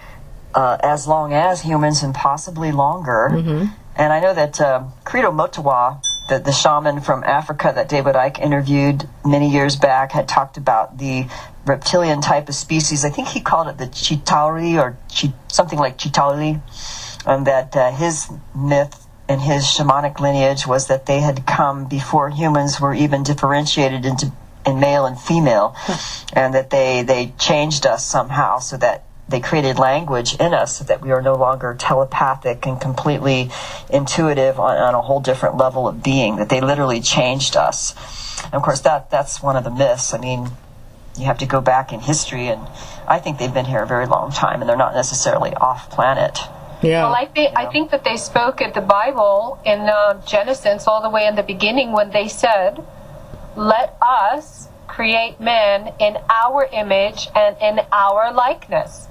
as long as humans and possibly longer. And I know that Credo Motawa, the shaman from Africa that David Icke interviewed many years back, had talked about the reptilian type of species. I think he called it the Chitauri, or something like Chitauri, and that his myth and his shamanic lineage was that they had come before humans were even differentiated in male and female, and that they changed us somehow so that they created language in us so that we are no longer telepathic and completely intuitive on a whole different level of being, that they literally changed us. And of course, that's one of the myths. I mean, you have to go back in history, and I think they've been here a very long time, and they're not necessarily off planet. Yeah. Well, I think that they spoke at the Bible in Genesis all the way in the beginning when they said, let us create man in our image and in our likeness.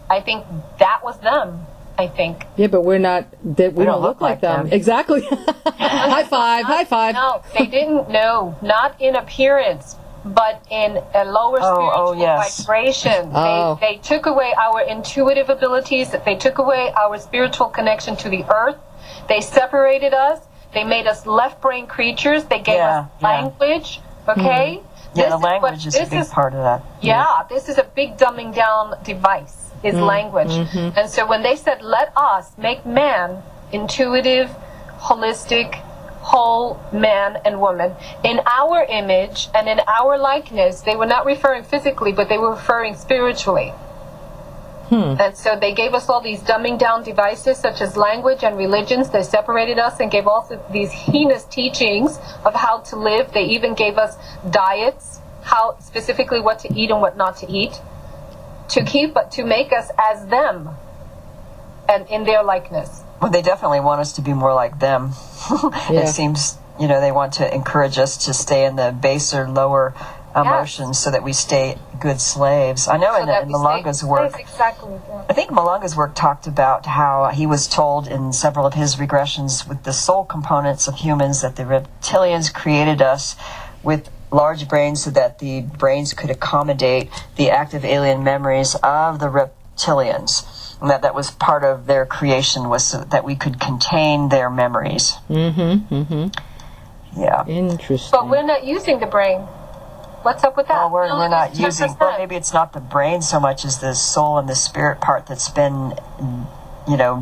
I think that was them, I think. Yeah, but we don't look like them. Exactly. High five, high five. No, they didn't, no, not in appearance, but in a lower spiritual vibration. They took away our intuitive abilities, they took away our spiritual connection to the earth, they separated us, they made us left brain creatures, they gave us language, okay? Yeah, the language is a big part of that. Yeah, this is a big dumbing down device, is language. And so when they said, let us make man intuitive, holistic, whole man and woman in our image and in our likeness, they were not referring physically, but they were referring spiritually. And so they gave us all these dumbing down devices such as language and religions. They separated us and gave also these heinous teachings of how to live. They even gave us diets, how specifically what to eat and what not to eat, to make us as them and in their likeness. Well, they definitely want us to be more like them. It seems, they want to encourage us to stay in the baser, lower emotions so that we stay good slaves. I know in Malanga's work, I think Malanga's work talked about how he was told in several of his regressions with the soul components of humans that the reptilians created us with large brains so that the brains could accommodate the active alien memories of the reptilians. And that was part of their creation, was so that we could contain their memories. Yeah. Interesting. But we're not using the brain. What's up with that? Well, we're not using, well, maybe it's not the brain so much as the soul and the spirit part that's been,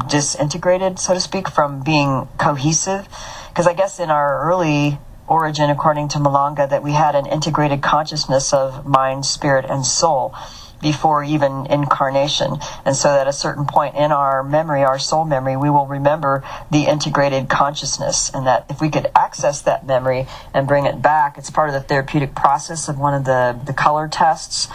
disintegrated, so to speak, from being cohesive. Because I guess in our early origin, according to Malanga, that we had an integrated consciousness of mind, spirit, and soul before even incarnation. And so at a certain point in our memory, our soul memory, we will remember the integrated consciousness. And that if we could access that memory and bring it back, it's part of the therapeutic process of one of the color tests.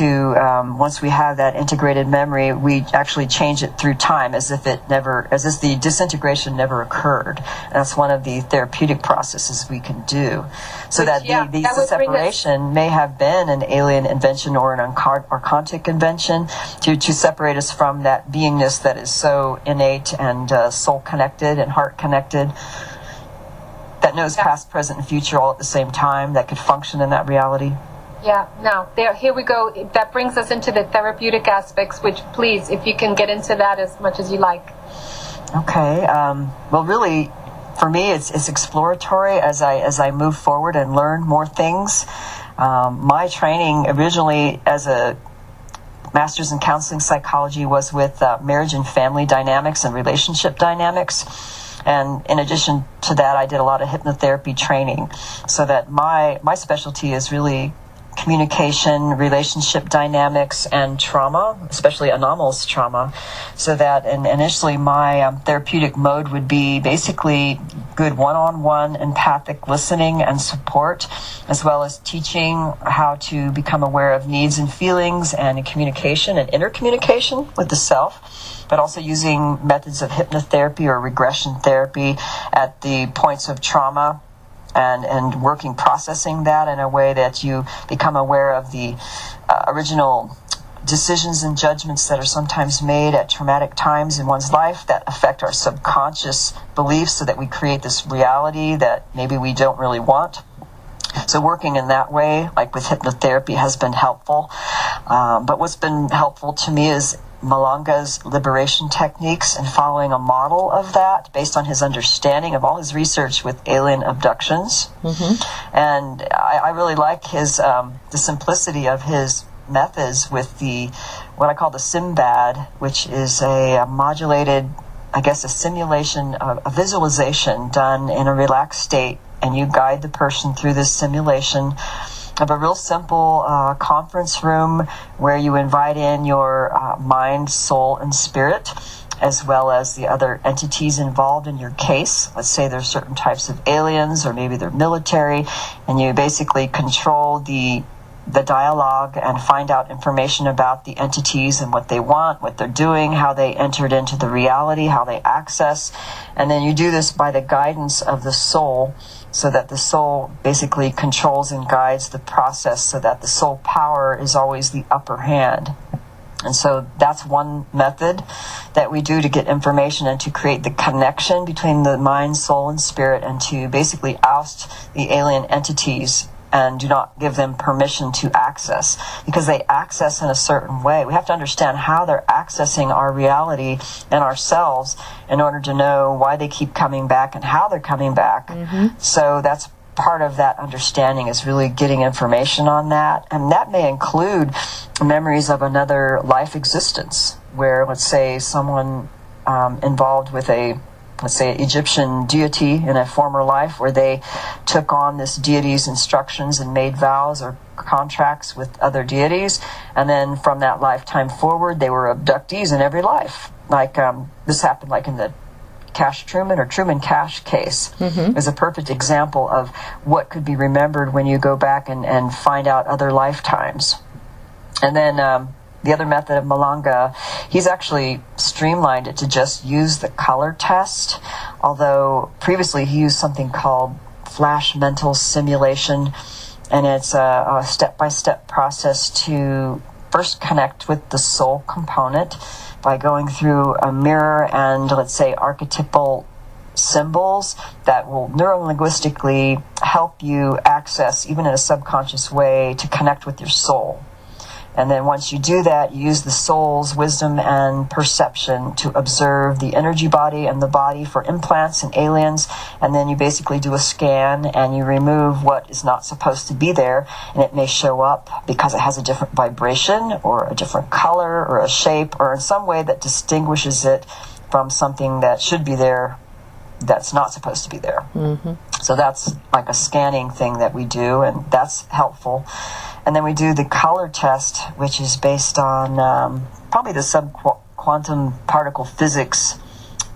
Once we have that integrated memory, we actually change it through time as if the disintegration never occurred. And that's one of the therapeutic processes we can do. So the separation may have been an alien invention or an archontic invention to separate us from that beingness that is so innate and soul connected and heart connected, that knows past, present, and future all at the same time, that could function in that reality. Yeah, now, here we go. That brings us into the therapeutic aspects, which, please, if you can get into that as much as you like. Okay. Well, really, for me, it's exploratory as I move forward and learn more things. My training originally as a master's in counseling psychology was with marriage and family dynamics and relationship dynamics. And in addition to that, I did a lot of hypnotherapy training, so that my specialty is really communication, relationship dynamics, and trauma, especially anomalous trauma. So that initially my therapeutic mode would be basically good one-on-one empathic listening and support, as well as teaching how to become aware of needs and feelings and communication and intercommunication with the self, but also using methods of hypnotherapy or regression therapy at the points of trauma, and processing that in a way that you become aware of the original decisions and judgments that are sometimes made at traumatic times in one's life that affect our subconscious beliefs, so that we create this reality that maybe we don't really want. So working in that way, like with hypnotherapy, has been helpful. But what's been helpful to me is Malanga's liberation techniques and following a model of that based on his understanding of all his research with alien abductions. And I really like his the simplicity of his methods with what I call the Simbad, which is a modulated, I guess, a simulation, a visualization done in a relaxed state, and you guide the person through this simulation of a real simple conference room where you invite in your mind, soul, and spirit, as well as the other entities involved in your case. Let's say there's certain types of aliens, or maybe they're military, and you basically control the dialogue and find out information about the entities and what they want, what they're doing, how they entered into the reality, how they access. And then you do this by the guidance of the soul, so that the soul basically controls and guides the process, so that the soul power is always the upper hand. And so that's one method that we do to get information and to create the connection between the mind, soul, and spirit, and to basically oust the alien entities and do not give them permission to access, because they access in a certain way. We have to understand how they're accessing our reality and ourselves in order to know why they keep coming back and how they're coming back. So that's part of that understanding, is really getting information on that. And that may include memories of another life existence, where, let's say, someone involved with let's say, Egyptian deity in a former life, where they took on this deity's instructions and made vows or contracts with other deities, and then from that lifetime forward, they were abductees in every life. Like this happened, like in the Cash Truman or Truman Cash case, is a perfect example of what could be remembered when you go back and find out other lifetimes. And then the other method of Malanga, he's actually streamlined it to just use the color test, although previously he used something called flash mental simulation, and it's a step-by-step process to first connect with the soul component by going through a mirror and, let's say, archetypal symbols that will neurolinguistically help you access, even in a subconscious way, to connect with your soul. And then once you do that, you use the soul's wisdom and perception to observe the energy body and the body for implants and aliens. And then you basically do a scan and you remove what is not supposed to be there. And it may show up because it has a different vibration or a different color or a shape or in some way that distinguishes it from something that should be there that's not supposed to be there. So that's like a scanning thing that we do, and that's helpful. And then we do the color test, which is based on probably the subquantum particle physics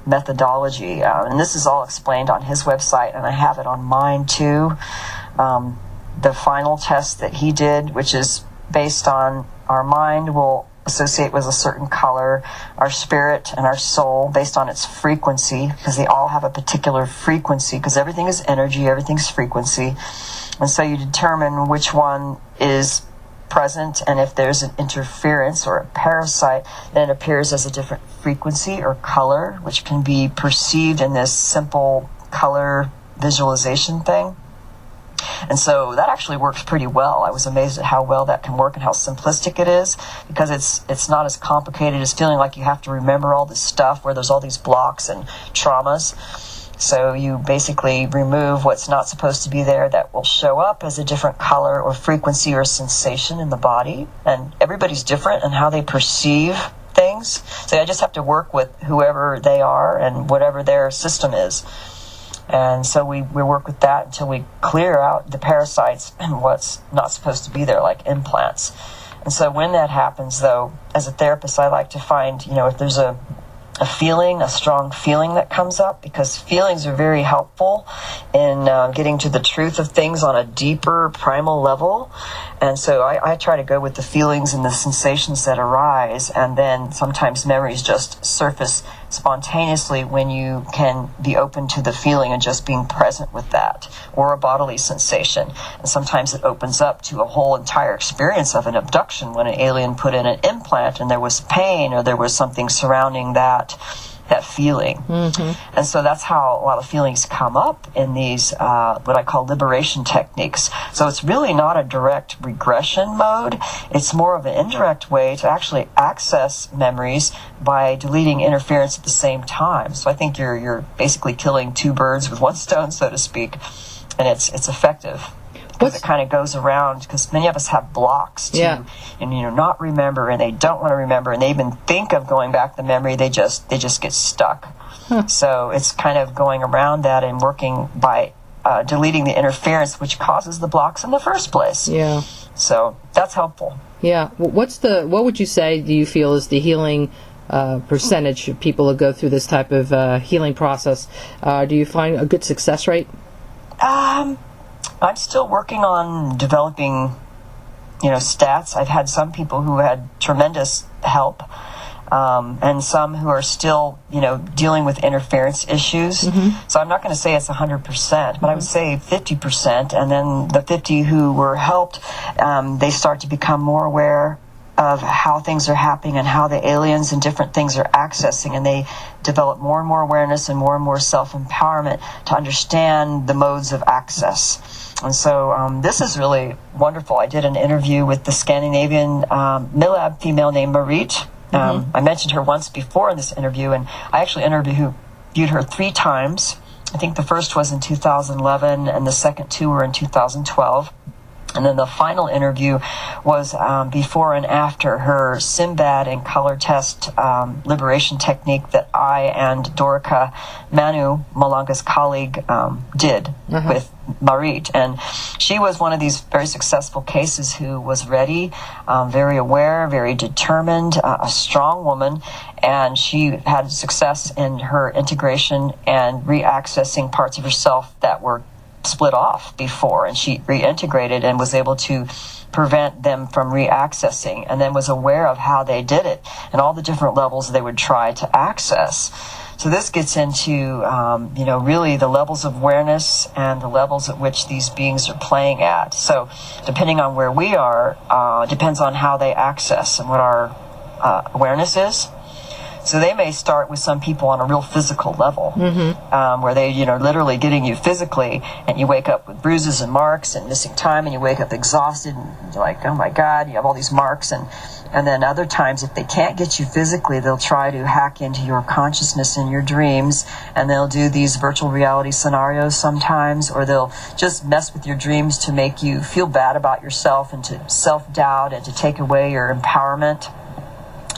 methodology. And this is all explained on his website, and I have it on mine too. The final test that he did, which is based on our mind will associate with a certain color, our spirit and our soul based on its frequency, because they all have a particular frequency, because everything is energy, everything's frequency. And so you determine which one is present, and if there's an interference or a parasite, then it appears as a different frequency or color, which can be perceived in this simple color visualization thing. And so that actually works pretty well. I was amazed at how well that can work and how simplistic it is, because it's not as complicated as feeling like you have to remember all this stuff where there's all these blocks and traumas. So you basically remove what's not supposed to be there that will show up as a different color or frequency or sensation in the body. And everybody's different in how they perceive things. So I just have to work with whoever they are and whatever their system is. And so we work with that until we clear out the parasites and what's not supposed to be there, like implants. And so when that happens, though, as a therapist, I like to find, if there's a feeling, a strong feeling that comes up, because feelings are very helpful in getting to the truth of things on a deeper primal level. And so I try to go with the feelings and the sensations that arise, and then sometimes memories just surface spontaneously when you can be open to the feeling and just being present with that, or a bodily sensation. And sometimes it opens up to a whole entire experience of an abduction, when an alien put in an implant and there was pain or there was something surrounding that feeling. And so that's how a lot of feelings come up in these what I call liberation techniques. So it's really not a direct regression mode. It's more of an indirect way to actually access memories by deleting interference at the same time. So I think you're basically killing two birds with one stone, so to speak, and it's effective. Because it kind of goes around, because many of us have blocks to, and not remember, and they don't want to remember, and they even think of going back the memory, they just get stuck. So it's kind of going around that and working by deleting the interference which causes the blocks in the first place. Yeah. So that's helpful. Yeah. What would you say, do you feel, is the healing percentage of people who go through this type of healing process? Do you find a good success rate? I'm still working on developing, stats. I've had some people who had tremendous help, and some who are still, dealing with interference issues. Mm-hmm. So I'm not going to say it's 100%, but I would say 50%. And then the 50 who were helped, they start to become more aware of how things are happening and how the aliens and different things are accessing, and they develop more and more awareness and more self-empowerment to understand the modes of access. And so this is really wonderful. I did an interview with the Scandinavian MILAB female named Marit. I mentioned her once before in this interview, and I actually interviewed her 3 times. I think the first was in 2011, and the second 2 were in 2012. And then the final interview was before and after her Simbad and color test liberation technique that I and Dorica Manu, Malanga's colleague, did with Marit. And she was one of these very successful cases who was ready, very aware, very determined, a strong woman. And she had success in her integration and re-accessing parts of herself that were split off before, and she reintegrated and was able to prevent them from reaccessing, and then was aware of how they did it and all the different levels they would try to access. So this gets into really the levels of awareness and the levels at which these beings are playing at. So depending on where we are, depends on how they access and what our awareness is. So they may start with some people on a real physical level, where they, literally getting you physically, and you wake up with bruises and marks and missing time, and you wake up exhausted, and you're like, oh my God, you have all these marks. And then other times, if they can't get you physically, they'll try to hack into your consciousness and your dreams, and they'll do these virtual reality scenarios sometimes, or they'll just mess with your dreams to make you feel bad about yourself and to self-doubt and to take away your empowerment.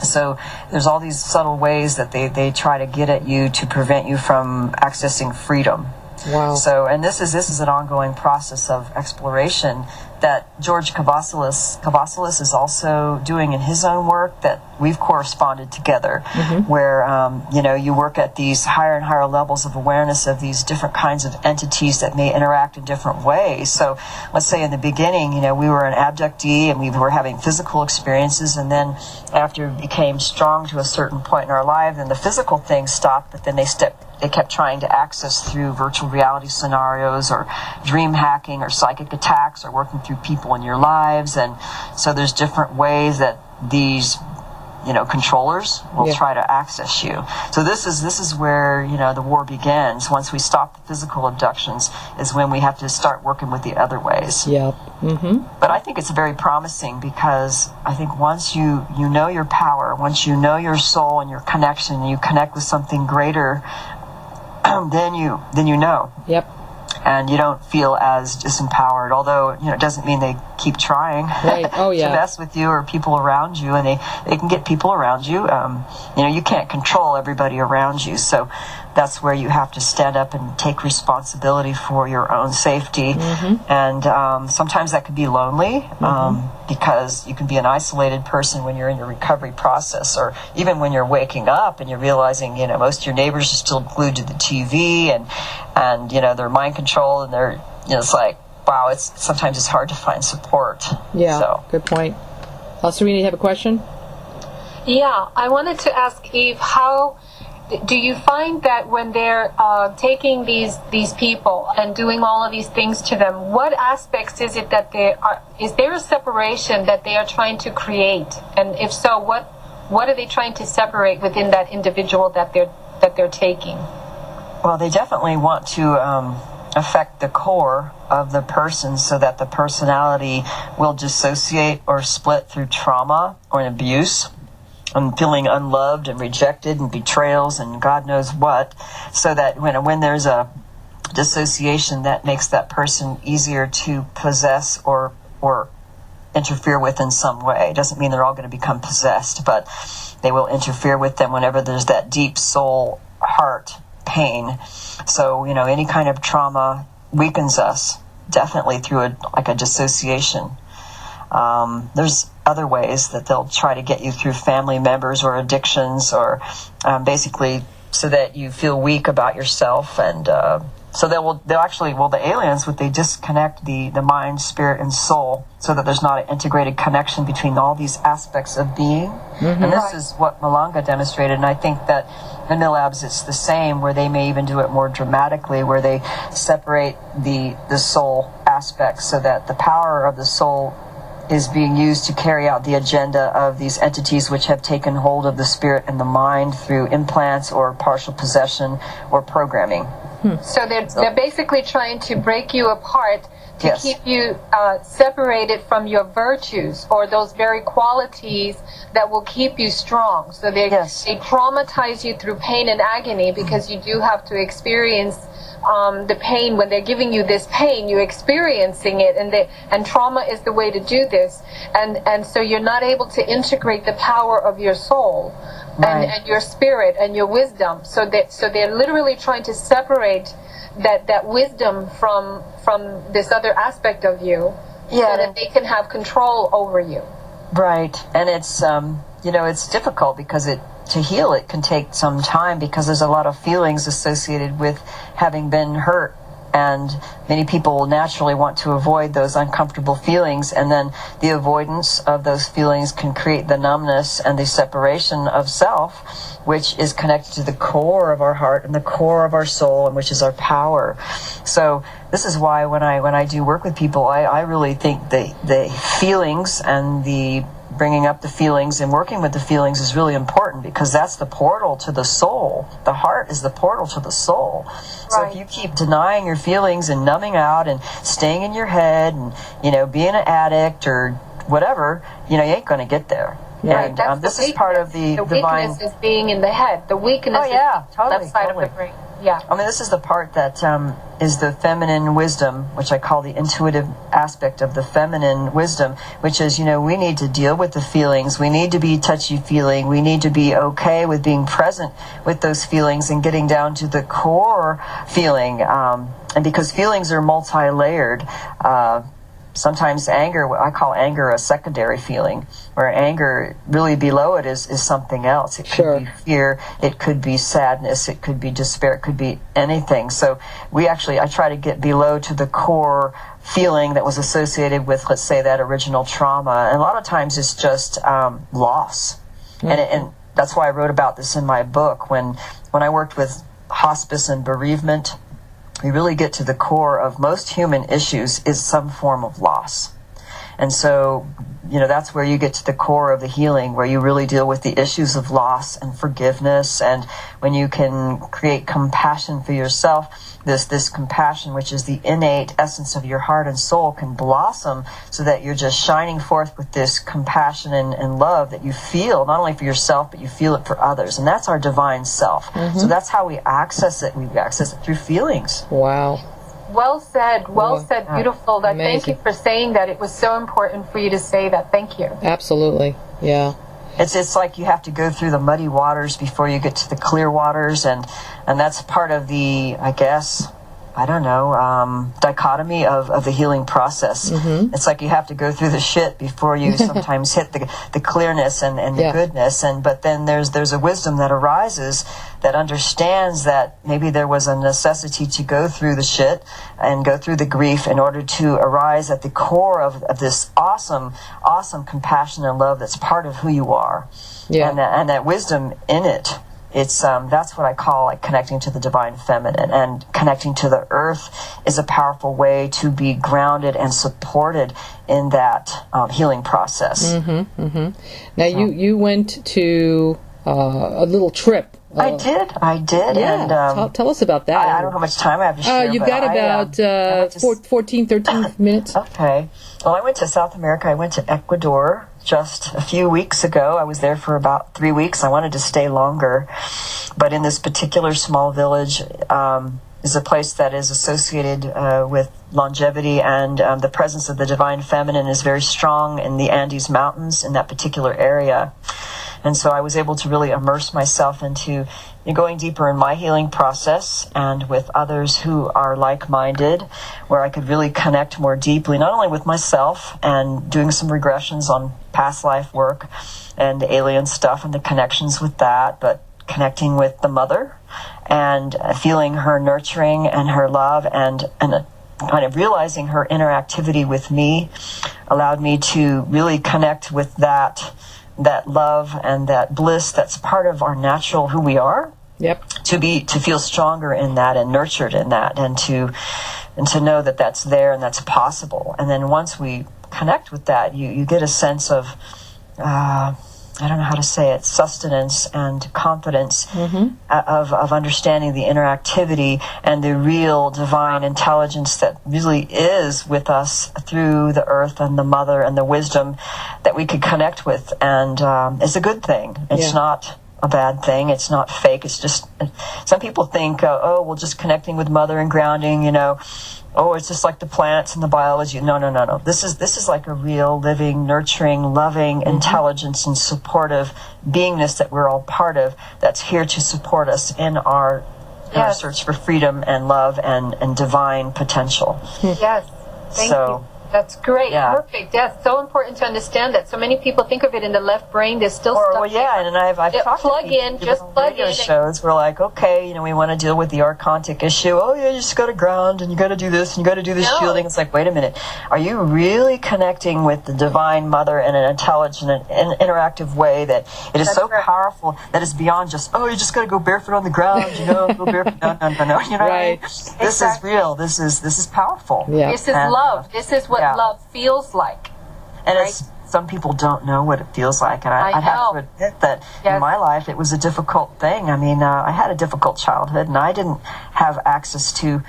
So there's all these subtle ways that they try to get at you to prevent you from accessing freedom. Wow. So, and this is an ongoing process of exploration that George Kavassilis is also doing in his own work, that we've corresponded together, where, you work at these higher and higher levels of awareness of these different kinds of entities that may interact in different ways. So let's say in the beginning, we were an abductee and we were having physical experiences, and then after we became strong to a certain point in our life, then the physical things stopped, but then they kept trying to access through virtual reality scenarios or dream hacking or psychic attacks or working through people in your lives. And so there's different ways that these controllers will try to access you. So this is where the war begins. Once we stop the physical abductions is when we have to start working with the other ways. But I think it's very promising, because I think once you know your power, once you know your soul and your connection, and you connect with something greater, then you know. Yep. And you don't feel as disempowered, although it doesn't mean they keep trying right. Oh, yeah. to mess with you or people around you, and they can get people around you. You can't control everybody around you, so that's where you have to stand up and take responsibility for your own safety. And sometimes that can be lonely, because you can be an isolated person when you're in your recovery process, or even when you're waking up and you're realizing most of your neighbors are still glued to the TV and they're mind controlled, and they're it's like, wow, sometimes it's hard to find support. Yeah, so. Good point. Serena, you have a question? Yeah, I wanted to ask Eve, how do you find that when they're taking these people and doing all of these things to them, what aspects is it that is there a separation that they are trying to create? And if so, what are they trying to separate within that individual that they're taking? Well, they definitely want to affect the core of the person, so that the personality will dissociate or split through trauma or an abuse, and feeling unloved and rejected and betrayals and God knows what, so that when there's a dissociation, that makes that person easier to possess or interfere with in some way. It doesn't mean they're all going to become possessed, but they will interfere with them whenever there's that deep soul heart pain. So any kind of trauma weakens us, definitely through a dissociation. There's other ways that they'll try to get you through family members or addictions, or basically so that you feel weak about yourself. And so the aliens, they disconnect the mind, spirit, and soul, so that there's not an integrated connection between all these aspects of being. Mm-hmm. And this is what Malanga demonstrated, and I think that in MILABS it's the same, where they may even do it more dramatically, where they separate the soul aspects, so that the power of the soul is being used to carry out the agenda of these entities which have taken hold of the spirit and the mind through implants or partial possession or programming. So they're basically trying to break you apart to Yes. keep you separated from your virtues, or those very qualities that will keep you strong. So they traumatize you through pain and agony, because you do have to experience the pain. When they're giving you this pain, you're experiencing it, and trauma is the way to do this. And so you're not able to integrate the power of your soul. Right. And your spirit and your wisdom. So they're literally trying to separate that wisdom from this other aspect of you, so that they can have control over you. Right. And it's it's difficult, because to heal it can take some time, because there's a lot of feelings associated with having been hurt. And many people naturally want to avoid those uncomfortable feelings, and then the avoidance of those feelings can create the numbness and the separation of self, which is connected to the core of our heart and the core of our soul, and which is our power. So this is why when I do work with people, I really think the feelings and the bringing up the feelings and working with the feelings is really important, because that's the portal to the soul. The heart is the portal to the soul. So if you keep denying your feelings and numbing out and staying in your head and, being an addict or whatever, you ain't going to get there. Right. And this is part of the divine... weakness is being in the head. The weakness is the left side of the brain. Yeah. I mean, this is the part that is the feminine wisdom, which I call the intuitive aspect of the feminine wisdom, which is, we need to deal with the feelings. We need to be touchy-feeling. We need to be okay with being present with those feelings and getting down to the core feeling. And because feelings are multi-layered, sometimes anger, I call anger a secondary feeling, where anger, really below it is something else. It could be fear, it could be sadness, it could be despair, it could be anything. So I try to get below to the core feeling that was associated with, let's say, that original trauma. And a lot of times it's just loss. Mm-hmm. And that's why I wrote about this in my book. When I worked with hospice and bereavement, we really get to the core of most human issues is some form of loss. And so, that's where you get to the core of the healing, where you really deal with the issues of loss and forgiveness. And when you can create compassion for yourself, this compassion, which is the innate essence of your heart and soul, can blossom, so that you're just shining forth with this compassion and love that you feel, not only for yourself, but you feel it for others. And that's our divine self. Mm-hmm. So that's how we access it. We access it through feelings. Wow. Well said. Well said. Beautiful. Amazing. Thank you for saying that. It was so important for you to say that. Thank you. Absolutely. Yeah. It's like you have to go through the muddy waters before you get to the clear waters, and that's part of the, dichotomy of the healing process. Mm-hmm. It's like you have to go through the shit before you sometimes hit the clearness and the goodness. But then there's a wisdom that arises that understands that maybe there was a necessity to go through the shit and go through the grief in order to arise at the core of this awesome compassion and love that's part of who you are. Yeah. And that wisdom in it. It's that's what I call connecting to the divine feminine, and connecting to the earth is a powerful way to be grounded and supported in that healing process. Mm-hmm, mm-hmm. Now you went to a little trip. I did. Yeah. And, tell us about that. I don't know how much time I have to share. You've got about 13 minutes. Okay. Well, I went to South America. I went to Ecuador just a few weeks ago. I was there for about 3 weeks. I wanted to stay longer. But in this particular small village is a place that is associated with longevity, and the presence of the divine feminine is very strong in the Andes Mountains in that particular area. And so I was able to really immerse myself into going deeper in my healing process and with others who are like-minded, where I could really connect more deeply, not only with myself and doing some regressions on past life work and alien stuff and the connections with that, but connecting with the mother and feeling her nurturing and her love and kind of realizing her interactivity with me allowed me to really connect with that love and that bliss that's part of our natural who we are. Yep. To feel stronger in that and nurtured in that, and to know that that's there and that's possible. And then once we connect with that, you get a sense of I don't know how to say it, sustenance and confidence of understanding the interactivity and the real divine intelligence that really is with us through the earth and the mother and the wisdom that we could connect with. And it's a good thing. It's not a bad thing. It's not fake. It's just, some people think, well, just connecting with mother and grounding, it's just like the planets and the biology. No. This is like a real, living, nurturing, loving intelligence and supportive beingness that we're all part of, that's here to support us in our search for freedom and love and divine potential. Yes. Thank you. That's great. Yeah. Perfect. That's so important to understand that. So many people think of it in the left brain. There's still stuff. And I've talked plug to people in, just plug radio in. shows. We're like, okay, we want to deal with the archontic issue. Oh yeah, you just got to ground and you got to do this and you got to do this shielding. It's like, wait a minute, are you really connecting with the divine mother in an intelligent and interactive way that it is powerful that is beyond just, you just got to go barefoot on the ground, go barefoot. No. You know what I mean? This is real. This is powerful. Yeah. This is love. This is what love feels like. And some people don't know what it feels like. And I'd have to admit that in my life, it was a difficult thing. I mean, I had a difficult childhood, and I didn't have access to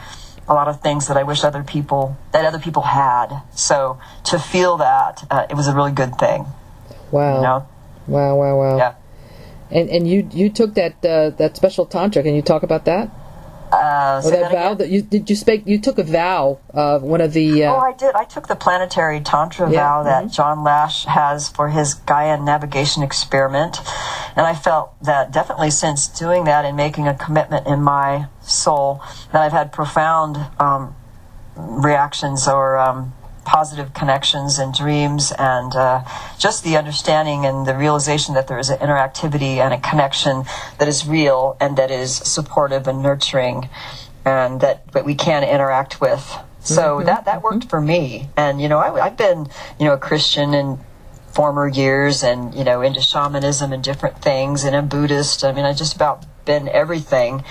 a lot of things that I wish other people had. So to feel that, it was a really good thing. Wow. Wow. Yeah. And you took that special tantra. Can you talk about that? Or that vow that you took a vow of one of the. I did. I took the planetary tantra vow that John Lash has for his Gaia navigation experiment, and I felt that definitely since doing that and making a commitment in my soul, that I've had profound reactions or positive connections and dreams, and just the understanding and the realization that there is an interactivity and a connection that is real and that is supportive and nurturing, and that we can interact with. So that worked for me. And I've been a Christian in former years, and into shamanism and different things, and a Buddhist. I mean, I just about been everything.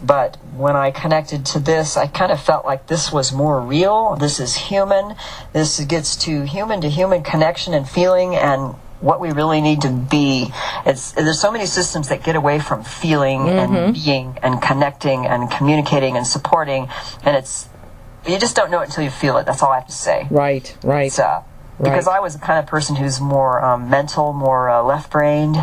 But when I connected to this, I kind of felt like this was more real. This is human. This gets to human connection and feeling and what we really need to be. There's so many systems that get away from feeling and being and connecting and communicating and supporting. And you just don't know it until you feel it. That's all I have to say. Right. Because I was the kind of person who's more mental, more left-brained.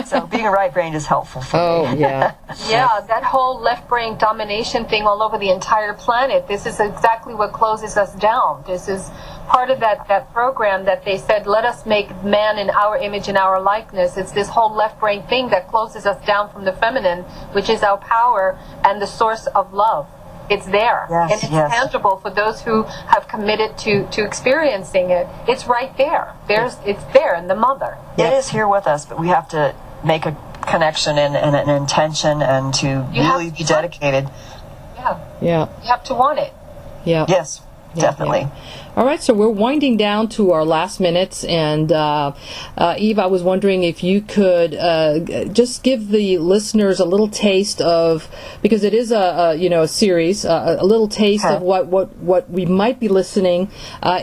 So being right-brained is helpful for me. Oh, yeah. Yeah, that whole left brain domination thing all over the entire planet, this is exactly what closes us down. This is part of that program that they said, let us make man in our image and our likeness. It's this whole left brain thing that closes us down from the feminine, which is our power and the source of love. It's there, and it's tangible for those who have committed to experiencing it. It's right there. It's there in the mother. It is here with us, but we have to make a connection and an intention, and to really be dedicated. Yeah. You have to want it. Yeah. Yes. Definitely. Yeah. All right, so we're winding down to our last minutes, and Eve, I was wondering if you could just give the listeners a little taste of, because it is a series, a little taste of what we might be listening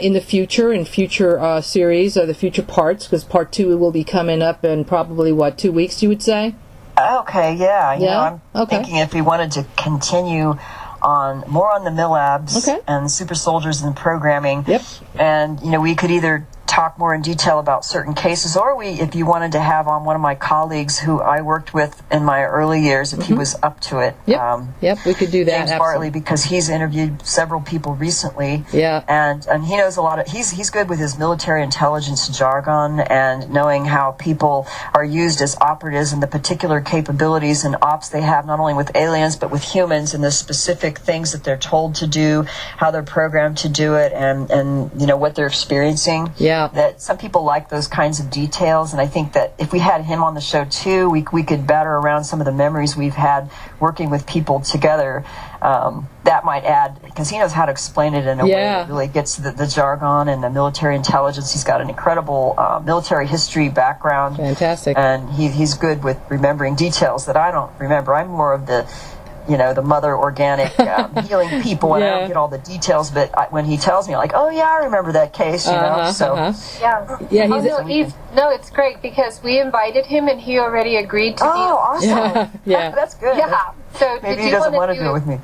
in the future, in future series or the future parts, because part 2 will be coming up in probably 2 weeks, you would say? Okay, yeah. I'm thinking if we wanted to continue more on the MILABS and Super Soldiers and programming. Yep. And we could either talk more in detail about certain cases, or if you wanted to have on one of my colleagues who I worked with in my early years, if he was up to it. Yep, we could do that. James Bartley, because he's interviewed several people recently. Yeah. And he knows a lot of, he's good with his military intelligence jargon and knowing how people are used as operatives and the particular capabilities and ops they have, not only with aliens, but with humans, and the specific things that they're told to do, how they're programmed to do it, and you know, what they're experiencing. Yeah. That some people like those kinds of details, and I think that if we had him on the show too, we could batter around some of the memories we've had working with people together. That might add, because he knows how to explain it in a way that really gets the jargon and the military intelligence. He's got an incredible military history background. Fantastic. And he's good with remembering details that I don't remember. I'm more of the, you know, the mother organic healing people, and I don't get all the details, but when he tells me, I'm like, oh yeah, I remember that case, you know. So no, it's great, because we invited him and he already agreed to be. Oh, awesome. Yeah. That's good. Yeah. So maybe he doesn't want to do it with me.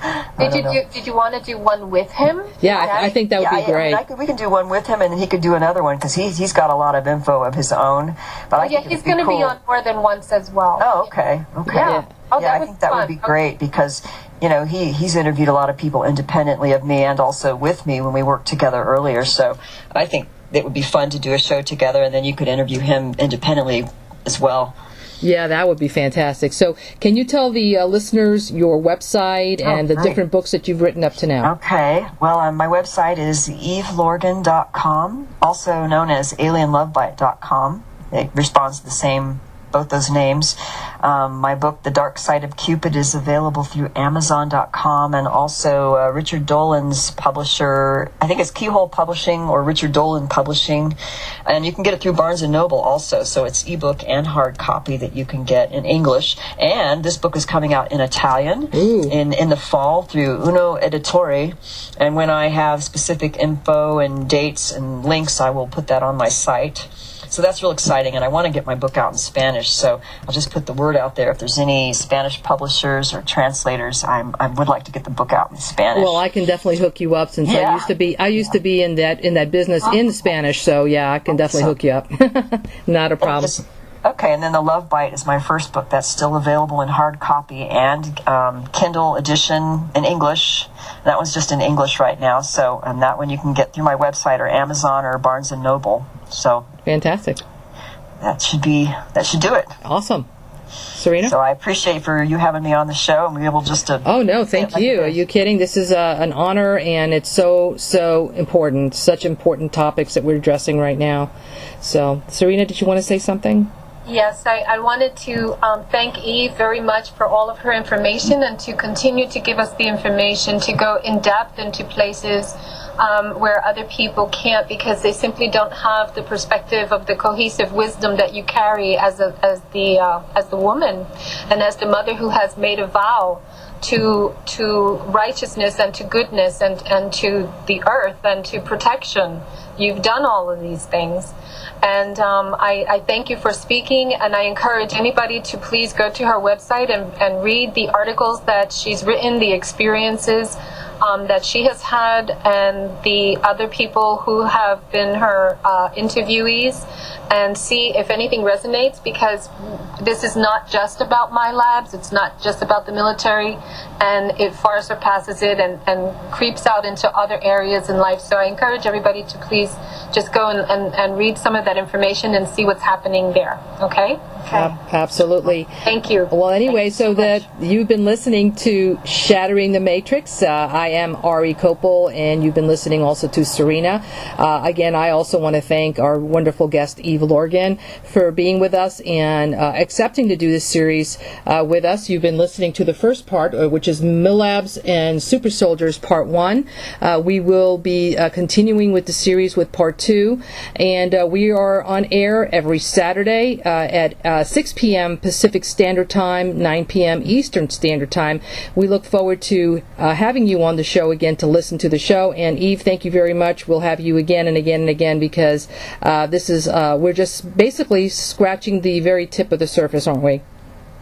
Did you want to do one with him? Yeah, I think that would be great. I mean, we can do one with him, and he could do another one, because he's got a lot of info of his own. But he's going to be on more than once as well. Oh, okay. Yeah. Oh, I think that would be great, because you know, he's interviewed a lot of people independently of me and also with me when we worked together earlier. So I think it would be fun to do a show together, and then you could interview him independently as well. Yeah, that would be fantastic. So can you tell the listeners your website and the different books that you've written up to now? Okay. Well, my website is evelorgen.com, also known as alienlovebite.com. It responds to the same, both those names. My book, The Dark Side of Cupid, is available through Amazon.com, and also Richard Dolan's publisher, I think it's Keyhole Publishing or Richard Dolan Publishing, and you can get it through Barnes & Noble also, so it's ebook and hard copy that you can get in English. And this book is coming out in Italian in the fall through Uno Editore, and when I have specific info and dates and links, I will put that on my site. So that's real exciting, and I want to get my book out in Spanish, so I'll just put the word out there. If there's any Spanish publishers or translators, I would like to get the book out in Spanish. Well, I can definitely hook you up, since I used to be in that business in Spanish, so yeah, I can definitely hook you up. Not a problem. Okay, and then The Love Bite is my first book that's still available in hard copy and Kindle edition in English. That one's just in English right now, so that one you can get through my website or Amazon or Barnes & Noble. So fantastic. That should do it. Awesome. Serena? So I appreciate for you having me on the show and be able just to... Oh, no, thank you. Are you kidding? This is an honor, and it's so important. Such important topics that we're addressing right now. So, Serena, did you want to say something? Yes, I wanted to thank Eve very much for all of her information, and to continue to give us the information to go in depth into places where other people can't, because they simply don't have the perspective of the cohesive wisdom that you carry as the woman and as the mother who has made a vow to righteousness and to goodness and to the earth and to protection. You've done all of these things. And I thank you for speaking, and I encourage anybody to please go to her website and read the articles that she's written, the experiences that she has had, and the other people who have been her interviewees, and see if anything resonates, because this is not just about MILABS, it's not just about the military, and it far surpasses it and creeps out into other areas in life. So I encourage everybody to please just go and read some of that information and see what's happening there. Okay? Absolutely. Thank you. Well, anyway, so that you've been listening to Shattering the Matrix. I am Ari Kopel, and you've been listening also to Serena. Again, I also want to thank our wonderful guest, Eve Lorgen, for being with us and accepting to do this series with us. You've been listening to the first part, which is MILABS and Super Soldiers Part 1. We will be continuing with the series with Part 2, and we are on air every Saturday at 6 p.m. Pacific Standard Time, 9 p.m. Eastern Standard Time. We look forward to having you on the show again to listen to the show. And Eve, thank you very much. We'll have you again and again and again, because this is we're just basically scratching the very tip of the surface, aren't we?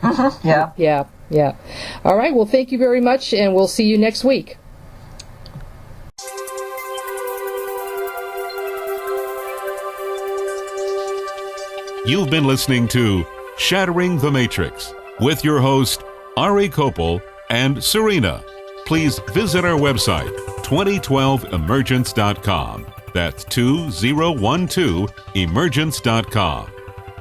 Mm-hmm. Yeah. All right. Well, thank you very much, and we'll see you next week. You've been listening to Shattering the Matrix with your host, Ari Kopel and Serena. Please visit our website, 2012emergence.com. That's 2012emergence.com.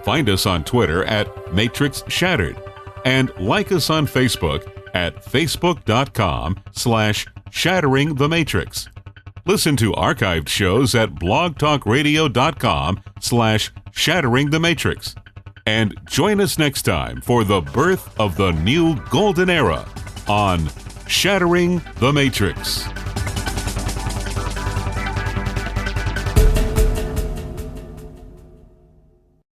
Find us on Twitter at Matrix Shattered and like us on Facebook at facebook.com/Shattering the Matrix. Listen to archived shows at blogtalkradio.com/Shattering the Matrix. And join us next time for the birth of the new golden era on Shattering the Matrix.